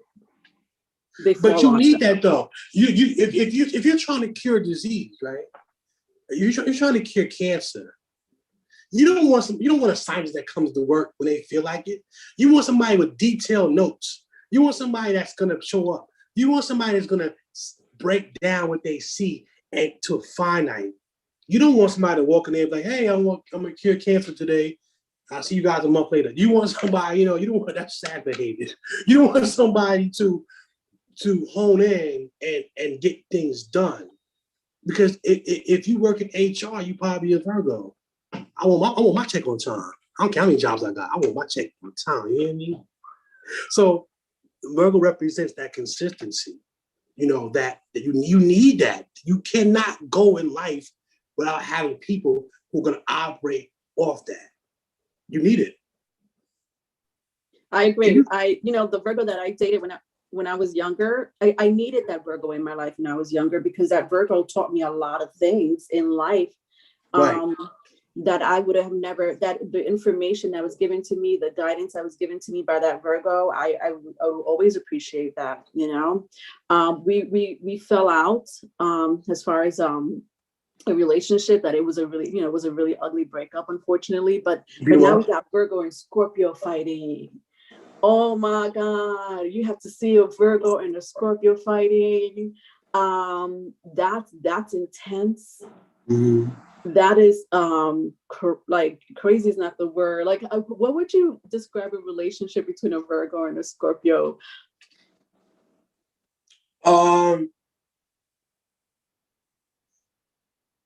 but you need that though. If you're trying to cure disease, right? You're trying to cure cancer. You don't want a scientist that comes to work when they feel like it. You want somebody with detailed notes. You want somebody that's gonna show up. You want somebody that's gonna break down what they see and to a finite. You don't want somebody to walk in there and be like, hey, I'm gonna cure cancer today. I'll see you guys a month later. You want somebody, you don't want that sad behavior. You don't want somebody to hone in and get things done. Because if you work in HR, you probably a Virgo. I want my check on time. I don't care how many jobs I got. I want my check on time. You know what I mean? So Virgo represents that consistency. That you need that. You cannot go in life without having people who are going to operate off that. You need it. I agree. The Virgo that I dated when I was younger, I needed that Virgo in my life when I was younger, because that Virgo taught me a lot of things in life. Right. That I would have never, that the information that was given to me, the guidance that was given to me by that Virgo, I would always appreciate that. We fell out as far as a relationship, that it was a really ugly breakup, unfortunately. But now we got Virgo and Scorpio fighting. Oh my God, you have to see a Virgo and a Scorpio fighting. That's intense. Mm-hmm. That is like crazy is not the word. Like, what would you describe a relationship between a Virgo and a Scorpio?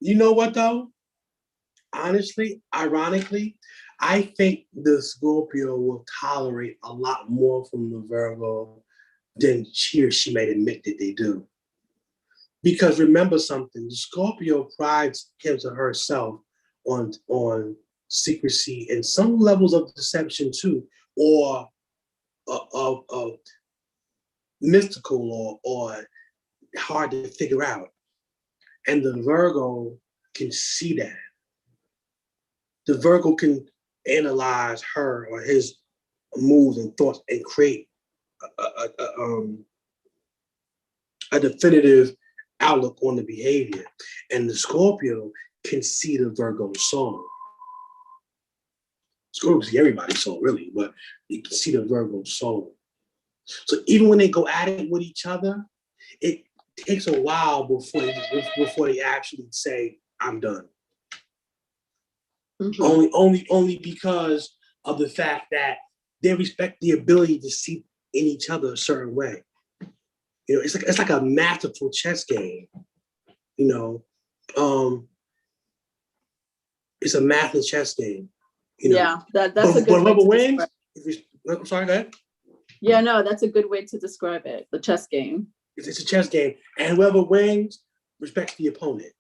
You know what though? Honestly, ironically, I think the Scorpio will tolerate a lot more from the Virgo than she may admit that they do. Because remember something, the Scorpio prides him to herself on secrecy and some levels of deception too, or of mystical or hard to figure out. And the Virgo can see that. The Virgo can analyze her or his moves and thoughts and create a definitive outlook on the behavior. And the Scorpio can see the Virgo soul. Scorpio can see everybody's soul, really, but you can see the Virgo soul. So even when they go at it with each other, it takes a while before they actually say, "I'm done." Mm-hmm. Only because of the fact that they respect the ability to see in each other a certain way. You know, it's like a masterful chess game. You know, it's a master chess game. You know? Yeah, that's a good way to describe it. I'm sorry, go ahead. Yeah, no, that's a good way to describe it. The chess game. It's a chess game, and whoever wins respects the opponent.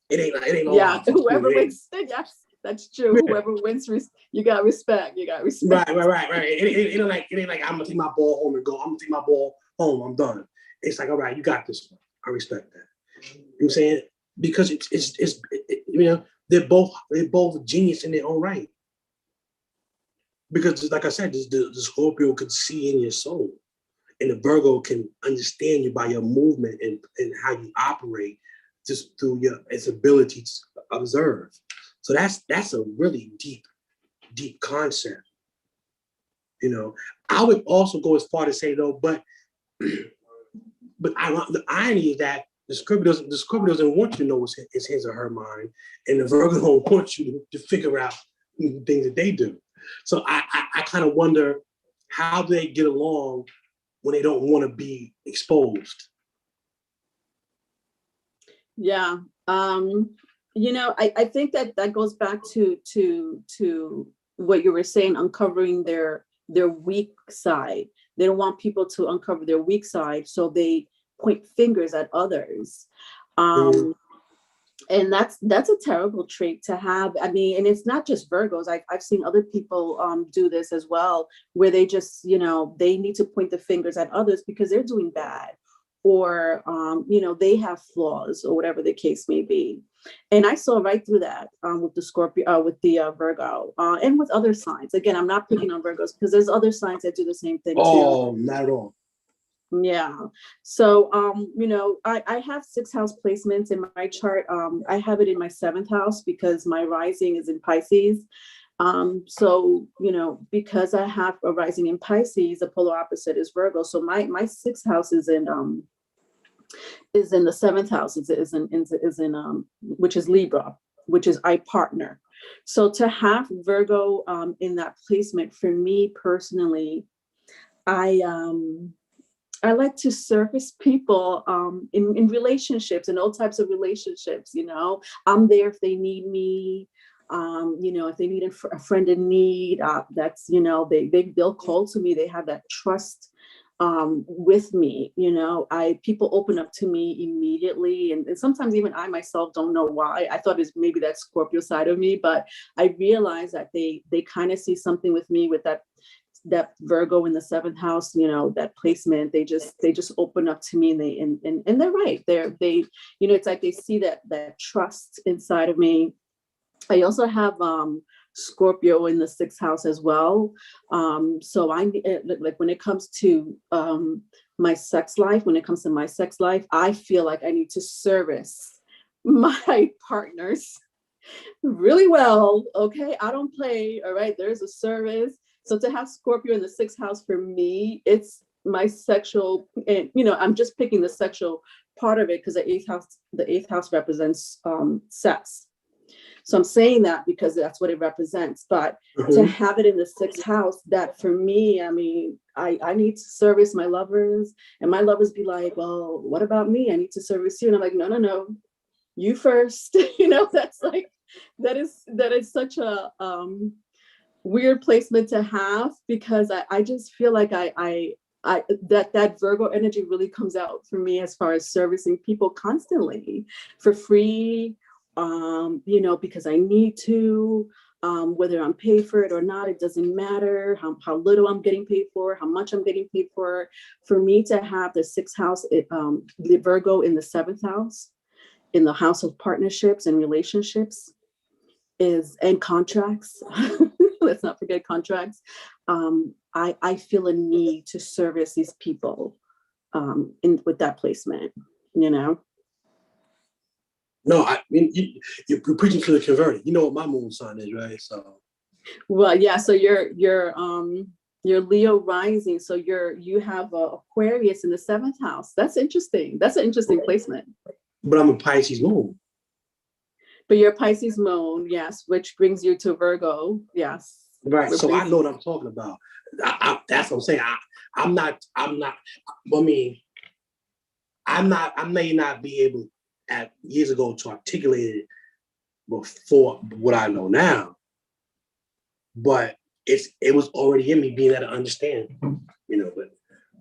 It ain't yeah. Whoever wins, yes, that's true. Yeah. Whoever wins, you got respect. You got respect. Right. It ain't like I'm gonna take my ball home and go. I'm gonna take my ball home. I'm done. It's like, all right, you got this one. I respect that. You know what I'm saying? Because it's you know, they're both genius in their own right. Because like I said, the Scorpio could see in your soul, and the Virgo can understand you by your movement and how you operate, just through its ability to observe. So that's a really deep concept. You know, I would also go as far to say though, but the irony is that the Scorpio doesn't want you to know it's his or her mind, and the Virgo don't want you to figure out the things that they do. So I kind of wonder, how do they get along when they don't want to be exposed? Yeah. You know, I think that goes back to what you were saying, uncovering their weak side. They don't want people to uncover their weak side, so they point fingers at others. And that's a terrible trait to have. I mean, and it's not just Virgos. I've seen other people do this as well, where they just, you know, they need to point the fingers at others because they're doing bad, or you know, they have flaws, or whatever the case may be. And I saw right through that with the Scorpio, with the Virgo, and with other signs. Again, I'm not picking on Virgos because there's other signs that do the same thing too. Oh, not at all. Yeah. So, you know, I have 6th house placements in my chart. I have it in my 7th house because my rising is in Pisces. So, you know, because I have a rising in Pisces, the polar opposite is Virgo. So my 6th house is in the 7th house, is in which is Libra, which is I partner. So to have Virgo in that placement, for me personally, I like to service people in relationships, and all types of relationships. You know, I'm there if they need me. You know, if they need a friend in need, that's, you know, they'll call to me. They have that trust with me. You know, people open up to me immediately, and sometimes even I myself don't know why. I thought it's maybe that Scorpio side of me, but I realized that they kind of see something with me, with that Virgo in the 7th house, you know, that placement. They just open up to me, and they're right. They you know, it's like they see that trust inside of me. I also have Scorpio in the 6th house as well. So I like, when it comes to my sex life, I feel like I need to service my partners really well. Okay, I don't play. All right, there's a service. So to have Scorpio in the 6th house, for me, it's my sexual, and you know, I'm just picking the sexual part of it because the 8th house represents sex. So I'm saying that because that's what it represents. But to have it in the 6th house, that for me, I mean, I need to service my lovers, and my lovers be like, well, what about me? I need to service you. And I'm like, no, you first. You know, that's like, that is such a weird placement to have, because I just feel like that Virgo energy really comes out for me as far as servicing people constantly for free, you know, because I need to, whether I'm paid for it or not, it doesn't matter how little I'm getting paid for, how much I'm getting paid for. For me to have the sixth house, the Virgo in the seventh house, in the house of partnerships and relationships and contracts. Let's not forget contracts. I feel a need to service these people with that placement, you know? No, I mean, you're preaching to the converted. You know what my moon sign is, right? So. Well, yeah. So you're Leo rising. So you have Aquarius in the seventh house. That's interesting. That's an interesting placement. But I'm a Pisces moon. But you're Pisces moon, yes, which brings you to Virgo, yes. Right. So I know what I'm talking about. That's what I'm saying. I may not be able at years ago to articulate it before what I know now, but it was already in me being able to understand, you know, but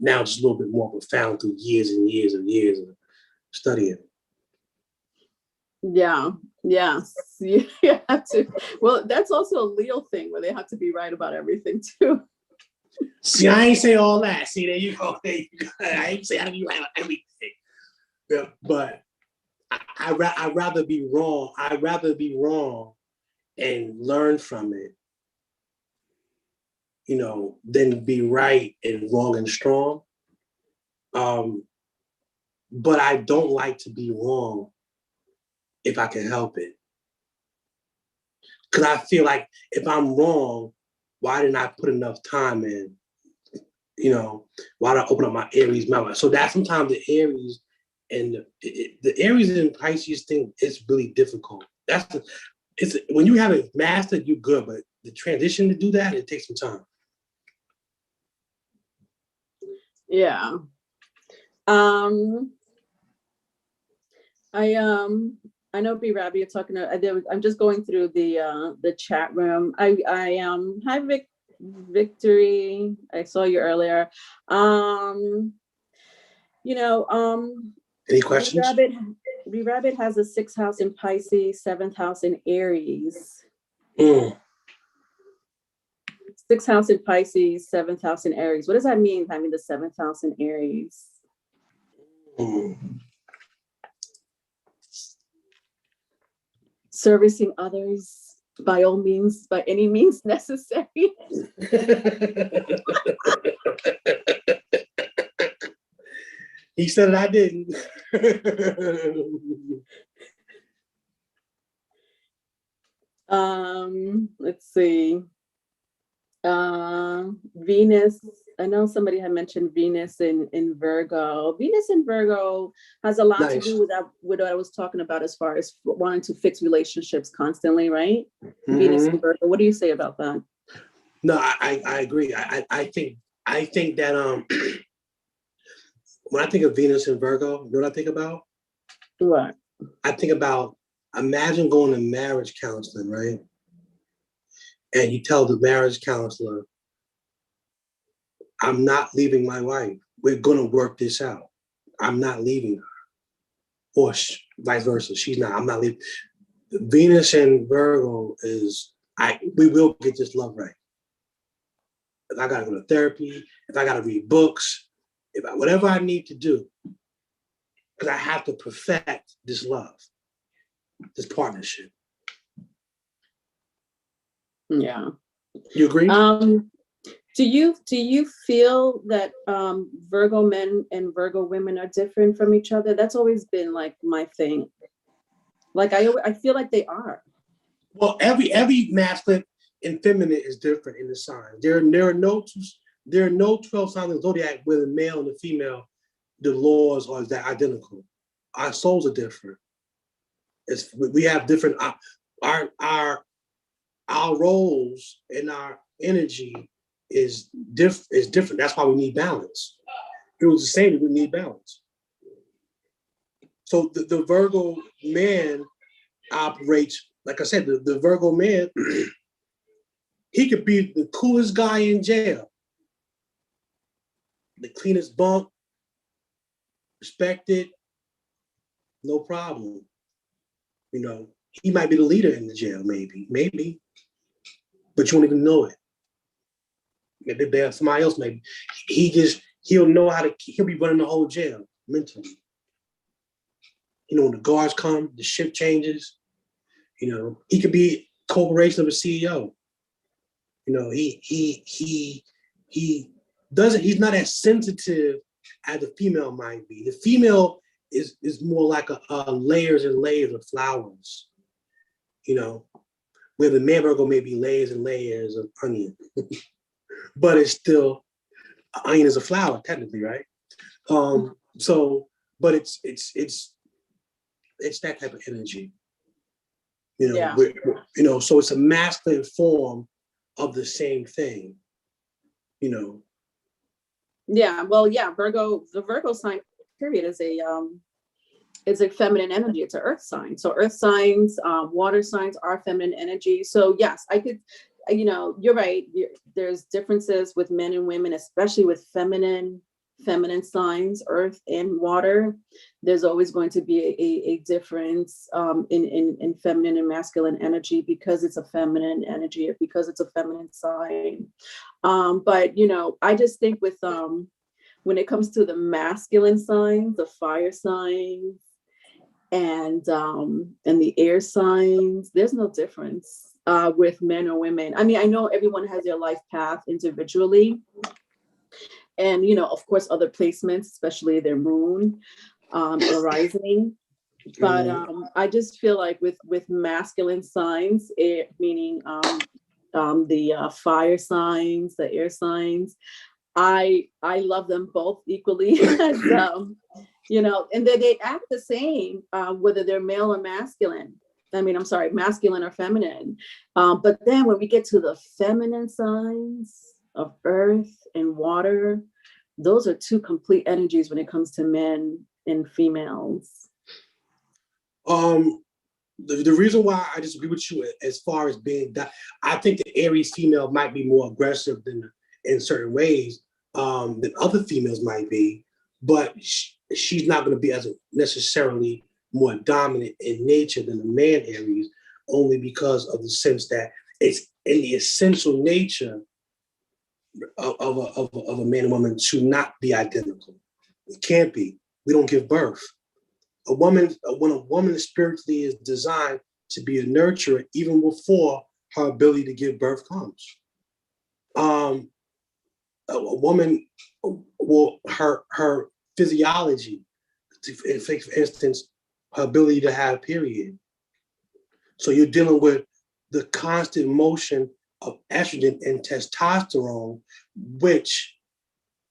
now it's a little bit more profound through years and years and years of studying. Yeah, yes. You have to. Well, that's also a Leo thing where they have to be right about everything too. See, I ain't say all that. See, there you go. There you go. I ain't say I be right about everything. Yeah, but I'd rather be wrong. I'd rather be wrong and learn from it, you know, than be right and wrong and strong. But I don't like to be wrong if I can help it. Because I feel like if I'm wrong, why didn't I put enough time in? You know, why did I open up my Aries mouth? So that sometimes the Aries and the Aries and Pisces thing is really difficult. It's when you have it mastered, you're good, but the transition to do that, it takes some time. Yeah. I know B Rabbi, you're talking to, I'm just going through the chat room. Hi Victory. I saw you earlier. Any questions? B Rabbit has a sixth house in Pisces, seventh house in Aries. Sixth house in Pisces, seventh house in Aries. What does that mean, having the seventh house in Aries? Servicing others by all means, by any means necessary. He said it, I didn't. Let's see. Venus. I know somebody had mentioned Venus in Virgo. Venus in Virgo has a lot to do with what I was talking about as far as wanting to fix relationships constantly, right? Mm-hmm. Venus in Virgo. What do you say about that? No, I agree. I think that when I think of Venus in Virgo, you know what I think about? What? I think about, imagine going to marriage counseling, right? And you tell the marriage counselor, I'm not leaving my wife. We're going to work this out. I'm not leaving her. Or vice versa. She's not. I'm not leaving. Venus and Virgo we will get this love right. If I got to go to therapy, if I got to read books, whatever I need to do, because I have to perfect this love, this partnership. Yeah. You agree? Do you feel that Virgo men and Virgo women are different from each other? That's always been like my thing. Like I feel like they are. Well, every masculine and feminine is different in the signs. There are no 12 signs in the zodiac where the male and the female, the laws are identical. Our souls are different. We have different our roles and our energy is different. That's why we need balance. It was the same, we need balance. So the Virgo man operates, like I said, the Virgo man, he could be the coolest guy in jail, the cleanest bunk, respected, no problem. You know, he might be the leader in the jail, maybe. but you won't even know it. Maybe they have somebody else. Maybe he'll know how to. He'll be running the whole jail mentally. You know, when the guards come, the shift changes. You know, he could be a corporation of a CEO. You know, he doesn't. He's not as sensitive as the female might be. The female is more like a layers and layers of flowers. You know, where the man Virgo may be layers and layers of onion, but it's still onion is a flower technically, right? So, but it's that type of energy. You know, Yeah. you know, so it's a masculine form of the same thing. You know. Yeah. Well, yeah. The Virgo sign period is a feminine energy. It's an earth sign. So earth signs, water signs are feminine energy. So yes, I could, you know, you're right. There's differences with men and women, especially with feminine signs, earth and water. There's always going to be a difference in feminine and masculine energy because it's a feminine energy, because it's a feminine sign. But you know, I just think with when it comes to the masculine signs, the fire signs, and the air signs, there's no difference with men or women. I mean, I know everyone has their life path individually, and you know, of course, other placements, especially their moon or rising. But I just feel like with masculine signs, meaning the fire signs, the air signs, I love them both equally. As, you know, and they act the same, whether they're male or masculine. I mean, I'm sorry, masculine or feminine. But then when we get to the feminine signs of earth and water, those are two complete energies when it comes to men and females. The reason why I disagree with you as far as being that, I think the Aries female might be more aggressive than in certain ways than other females might be, but she's not going to be as necessarily more dominant in nature than the man Aries, only because of the sense that it's in the essential nature of a man and woman to not be identical. It can't be. We don't give birth. When a woman spiritually is designed to be a nurturer, even before her ability to give birth comes. A woman will her physiology, for instance, her ability to have period. So you're dealing with the constant motion of estrogen and testosterone, which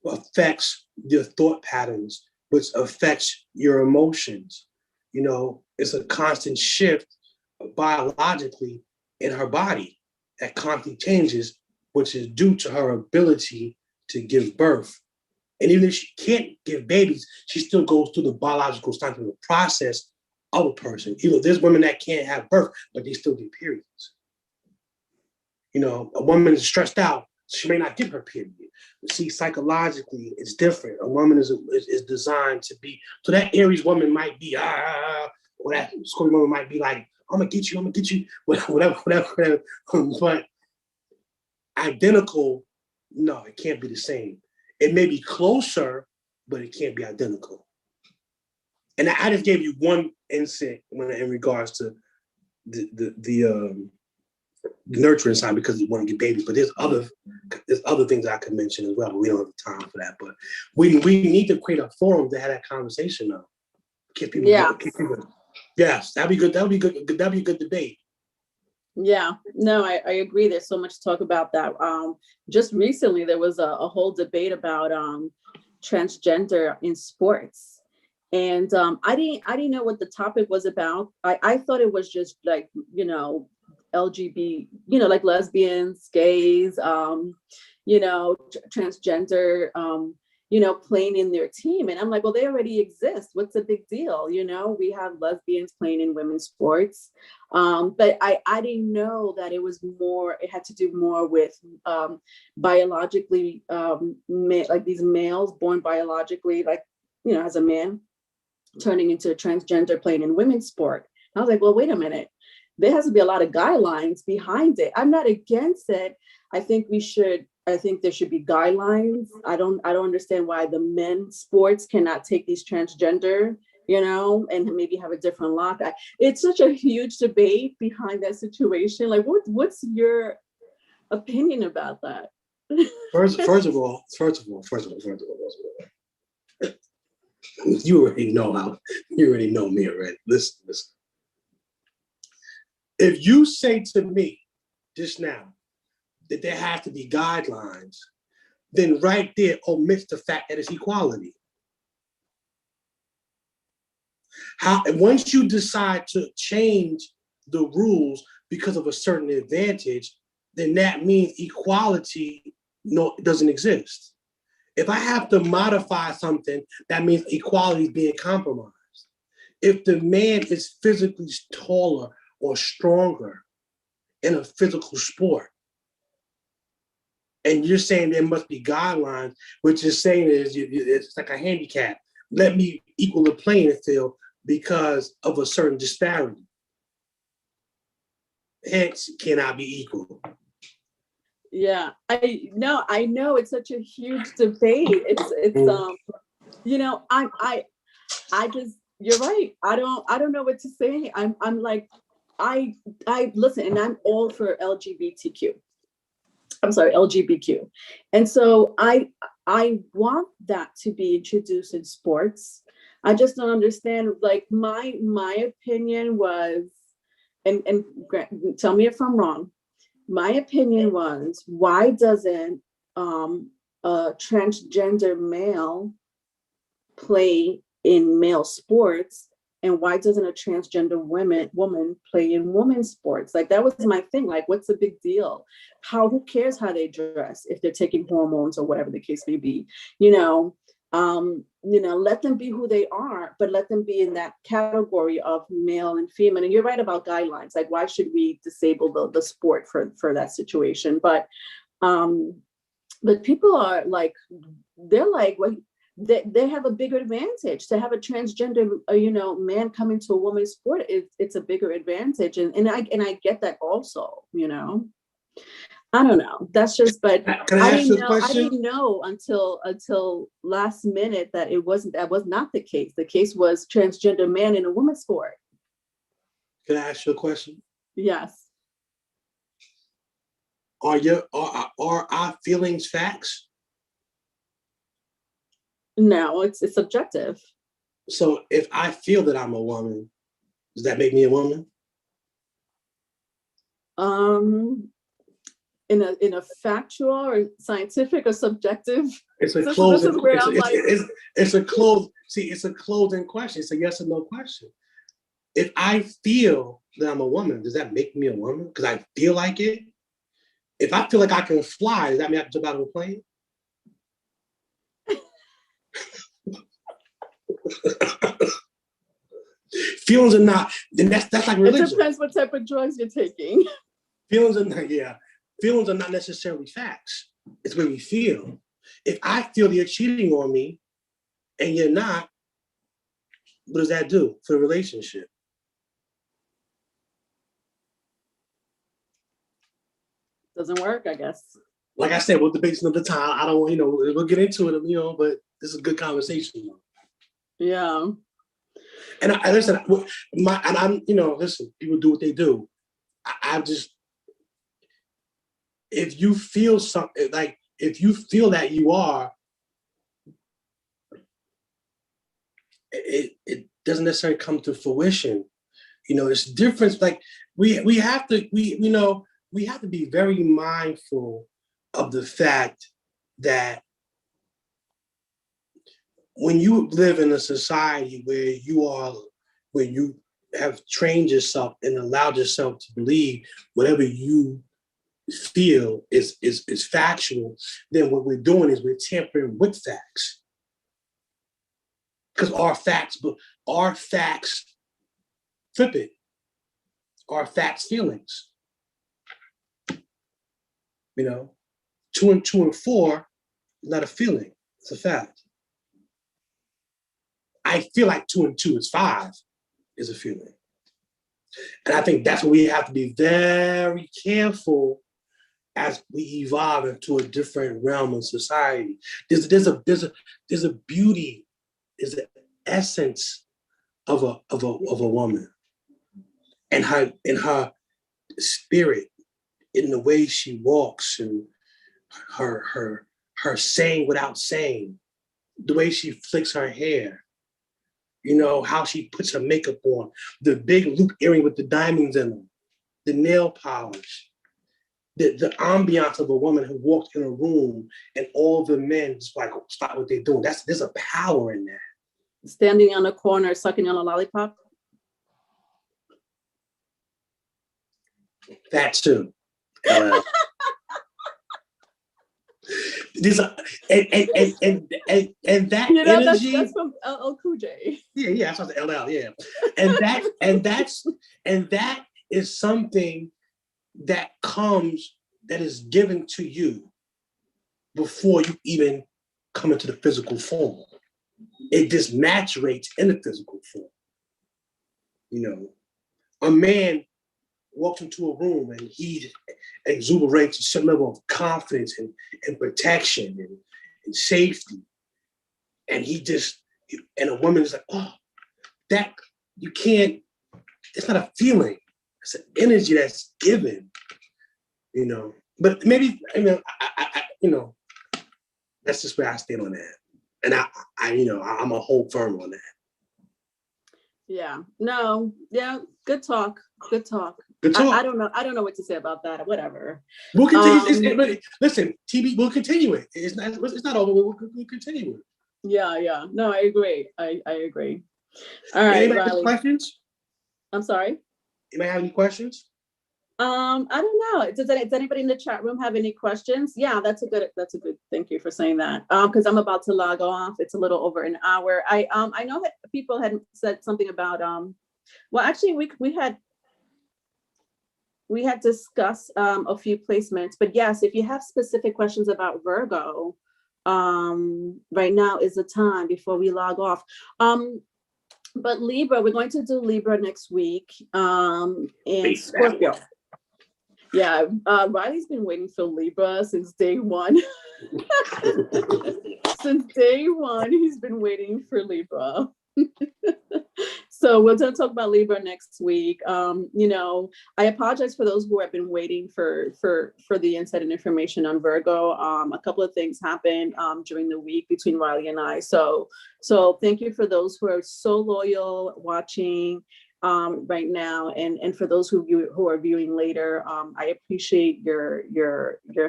affects your thought patterns, which affects your emotions. You know, it's a constant shift biologically in her body that constantly changes, which is due to her ability to give birth. And even if she can't give babies, she still goes through the biological scientific process of a person. You know, there's women that can't have birth, but they still get periods. You know, a woman is stressed out, she may not get her period. See, psychologically, it's different. A woman is designed to be, so that Aries woman might be, or that Scorpio woman might be like, I'm gonna get you, whatever. But identical, no, it can't be the same. It may be closer, but it can't be identical. And I just gave you one insight in regards to the nurturing side because you want to get babies, but there's other things I could mention as well, but we don't have time for that. But we need to create a forum to have that conversation though. Keep people, yes, that'd be good. That'd be a good debate. Yeah, no, I agree. There's so much to talk about that. Just recently there was a whole debate about transgender in sports. And I didn't know what the topic was about. I thought it was just like, you know, LGBT, you know, like lesbians, gays, you know, transgender, you know, playing in their team. And I'm like, well, they already exist. What's the big deal? You know, we have lesbians playing in women's sports. But I didn't know that it had to do more with biologically, like these males born biologically, like, you know, as a man, turning into a transgender playing in women's sport. I was like, well, wait a minute. there has to be a lot of guidelines behind it. I'm not against it. I think there should be guidelines. I don't understand why the men's sports cannot take these transgender, and maybe have a different lock. It's such a huge debate behind that situation. Like, what's your opinion about that? First of all, you already know me already. Listen. If you say to me just now that there have to be guidelines, then right there omits the fact that it's equality. Once you decide to change the rules because of a certain advantage, then that means equality doesn't exist. If I have to modify something, that means equality is being compromised. If the man is physically taller or stronger in a physical sport, and you're saying there must be guidelines, which is saying it's like a handicap. Let me equal the playing field because of a certain disparity. Hence, cannot be equal. Yeah, I know it's such a huge debate. I just, you're right. I don't know what to say. I'm like, I listen, and I'm all for LGBTQ. I'm sorry, LGBTQ. And so I want that to be introduced in sports. I just don't understand. Like my opinion was, and tell me if I'm wrong. My opinion was, why doesn't a transgender male play in male sports, and why doesn't a transgender woman play in women's sports? Like, that was my thing. Like, what's the big deal? Who cares how they dress if they're taking hormones or whatever the case may be? Let them be who they are, but let them be in that category of male and female. And you're right about guidelines. Like, why should we disable the sport for that situation? But people are like, they're like, well, they have a bigger advantage to have a transgender, man come into a woman's sport. It's a bigger advantage, and I get that also. I don't know. That's just, but Can I ask you a question? I didn't know until last minute that that was not the case. The case was transgender man in a woman's sport. Can I ask you a question? Yes. Are our feelings facts? No, it's subjective. So if I feel that I'm a woman, does that make me a woman? In a factual or scientific or subjective? It's a closing question. It's a yes or no question. If I feel that I'm a woman, does that make me a woman? Because I feel like it. If I feel like I can fly, does that mean I have to jump out of a plane? Feelings are not, then that's like religion. It depends what type of drugs you're taking. Feelings are not necessarily facts. It's what we feel. If I feel you're cheating on me and you're not, what does that do for the relationship? Doesn't work, I guess. Like I said, we'll debate another time. I don't want, we'll get into it, but this is a good conversation. Yeah. And I listen, listen, people do what they do. I just, if you feel something, like if you feel that you are, it doesn't necessarily come to fruition. It's different. Like we have to be very mindful of the fact that when you live in a society where you have trained yourself and allowed yourself to believe whatever you feel is factual, then what we're doing is we're tampering with facts. Because our facts flip it. Our facts feelings. 2 and 2 and 4 is not a feeling, it's a fact. I feel like 2 and 2 is 5 is a feeling. And I think that's what we have to be very careful as we evolve into a different realm of society. There's a beauty, there's an essence of a woman and her spirit, in the way she walks, and her saying without saying, the way she flicks her hair, you know, how she puts her makeup on, the big loop earring with the diamonds in them, the nail polish, the ambiance of a woman who walks in a room and all the men just like stop what they're doing. There's a power in that. Standing on a corner, sucking on a lollipop. That too. There's a and that energy. That's from LL Cool J. Yeah, I saw the LL. Yeah, and that is something that comes, that is given to you before you even come into the physical form. It just maturates in the physical form. You know, a man walks into a room and he exuberates a certain level of confidence and protection and safety. And and a woman is like, oh, that, you can't, it's not a feeling. It's an energy that's given, you know. But maybe, you know, that's just where I stand on that. And I'm a whole firm on that. Yeah. No. Yeah. Good talk. Good talk. I don't know. I don't know what to say about that. Whatever. We'll continue. Listen, TB, we'll continue it. It's not over. We'll continue it. Yeah. No, I agree. I agree. All right, Anybody Riley. have questions? I'm sorry. Anybody have any questions? I don't know. Does anybody in the chat room have any questions? Yeah, that's a good. Thank you for saying that. Because I'm about to log off. It's a little over an hour. I know that people had said something about well, actually, we had discussed a few placements, but yes, if you have specific questions about Virgo, right now is the time before we log off. But Libra, we're going to do Libra next week, and Scorpio. Yeah, Riley's been waiting for Libra since day one. Since day one, he's been waiting for Libra. So we're going to talk about Libra next week. You know, I apologize for those who have been waiting for the insight and information on Virgo. A couple of things happened during the week between Riley and I. So thank you for those who are so loyal watching right now, and for those who are viewing later. I appreciate your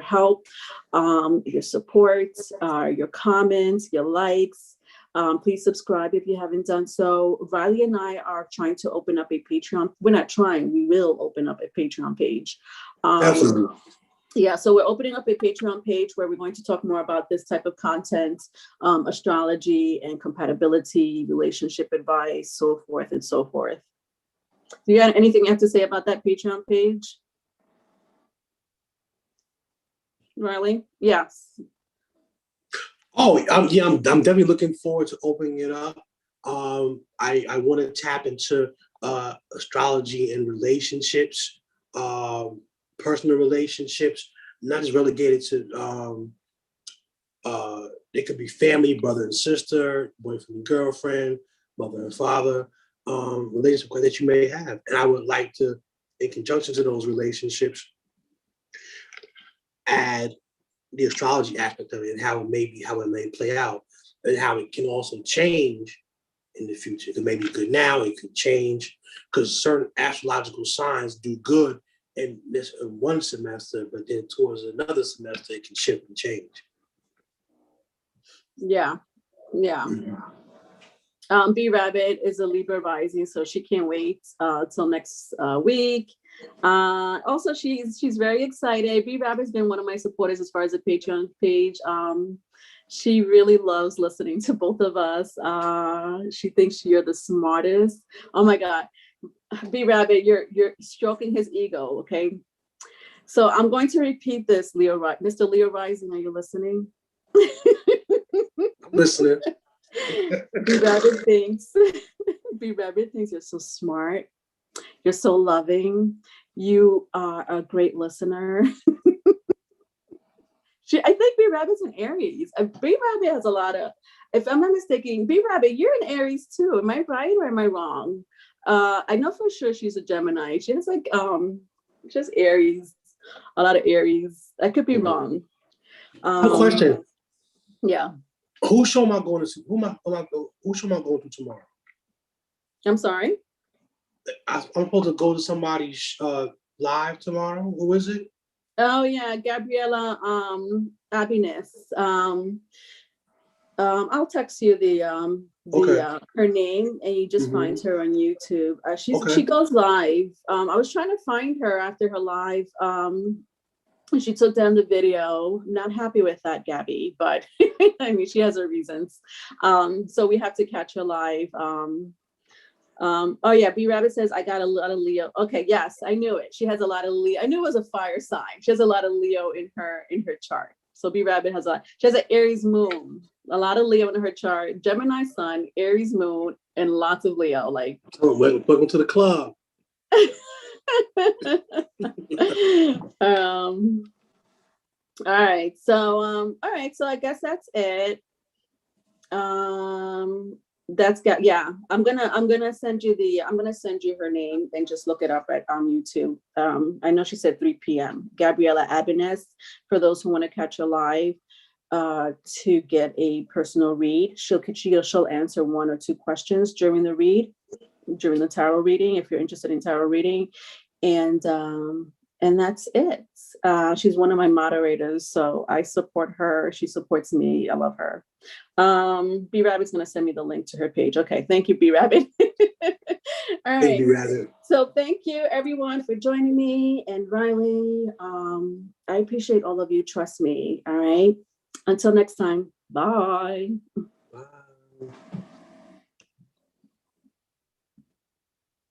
help, your support, your comments, your likes. Please subscribe if you haven't done so. Riley and I are trying to open up a Patreon. We're not trying, we will open up a Patreon page. Absolutely. Yeah, so we're opening up a Patreon page where we're going to talk more about this type of content, astrology and compatibility, relationship advice, so forth and so forth. Do you have anything you have to say about that Patreon page, Riley? Yes. Oh, yeah, I'm definitely looking forward to opening it up. I want to tap into astrology and relationships, personal relationships, not just relegated to, it could be family, brother and sister, boyfriend and girlfriend, mother and father, relationship that you may have. And I would like to, in conjunction to those relationships, add the astrology aspect of it and how it may play out, and how it can also change in the future. It may be good now, it could change, because certain astrological signs do good in one semester, but then towards another semester, it can shift and change. Yeah. B Rabbit is a Libra rising, so she can't wait till next week. Also, she's very excited. B Rabbit's been one of my supporters as far as the Patreon page. She really loves listening to both of us. She thinks you're the smartest. Oh my God, B Rabbit, you're stroking his ego. Okay, so I'm going to repeat this, Mr. Leo Rising. Are you listening? I'm listening. B Rabbit thinks you're so smart. You're so loving. You are a great listener. I think B Rabbit's an Aries. B Rabbit has a lot of, if I'm not mistaken, B Rabbit, you're an Aries too. Am I right or am I wrong? I know for sure she's a Gemini. She has like just Aries, a lot of Aries. I could be wrong. Question. Yeah. Who show am I going to see? Who show am I going to tomorrow? I'm sorry? I'm supposed to go to somebody's live tomorrow. Who is it? Oh yeah, Gabriela Ibanez. I'll text you the her name, and you just find her on YouTube. She goes live. I was trying to find her after her live. She took down the video. Not happy with that, Gabby, but I mean, she has her reasons. So we have to catch her live. Oh yeah, B Rabbit says I got a lot of Leo. Okay, yes, I knew it. She has a lot of Leo. I knew it was a fire sign. She has a lot of Leo in her chart. So B Rabbit has she has an Aries moon, a lot of Leo in her chart, Gemini sun, Aries moon, and lots of Leo. Like, welcome to the club. All right. So I guess that's it. Yeah. I'm gonna send you her name and just look it up on YouTube. I know she said 3 p.m. Gabriela Ibanez, for those who want to catch her live to get a personal read. She'll answer 1 or 2 questions during the tarot reading, if you're interested in tarot reading. And that's it. She's one of my moderators, so I support her. She supports me. I love her. B Rabbit's gonna send me the link to her page. Okay, thank you, B Rabbit. All right. Thank you, Rabbit. So thank you everyone for joining me, and Riley. I appreciate all of you. Trust me. All right. Until next time. Bye.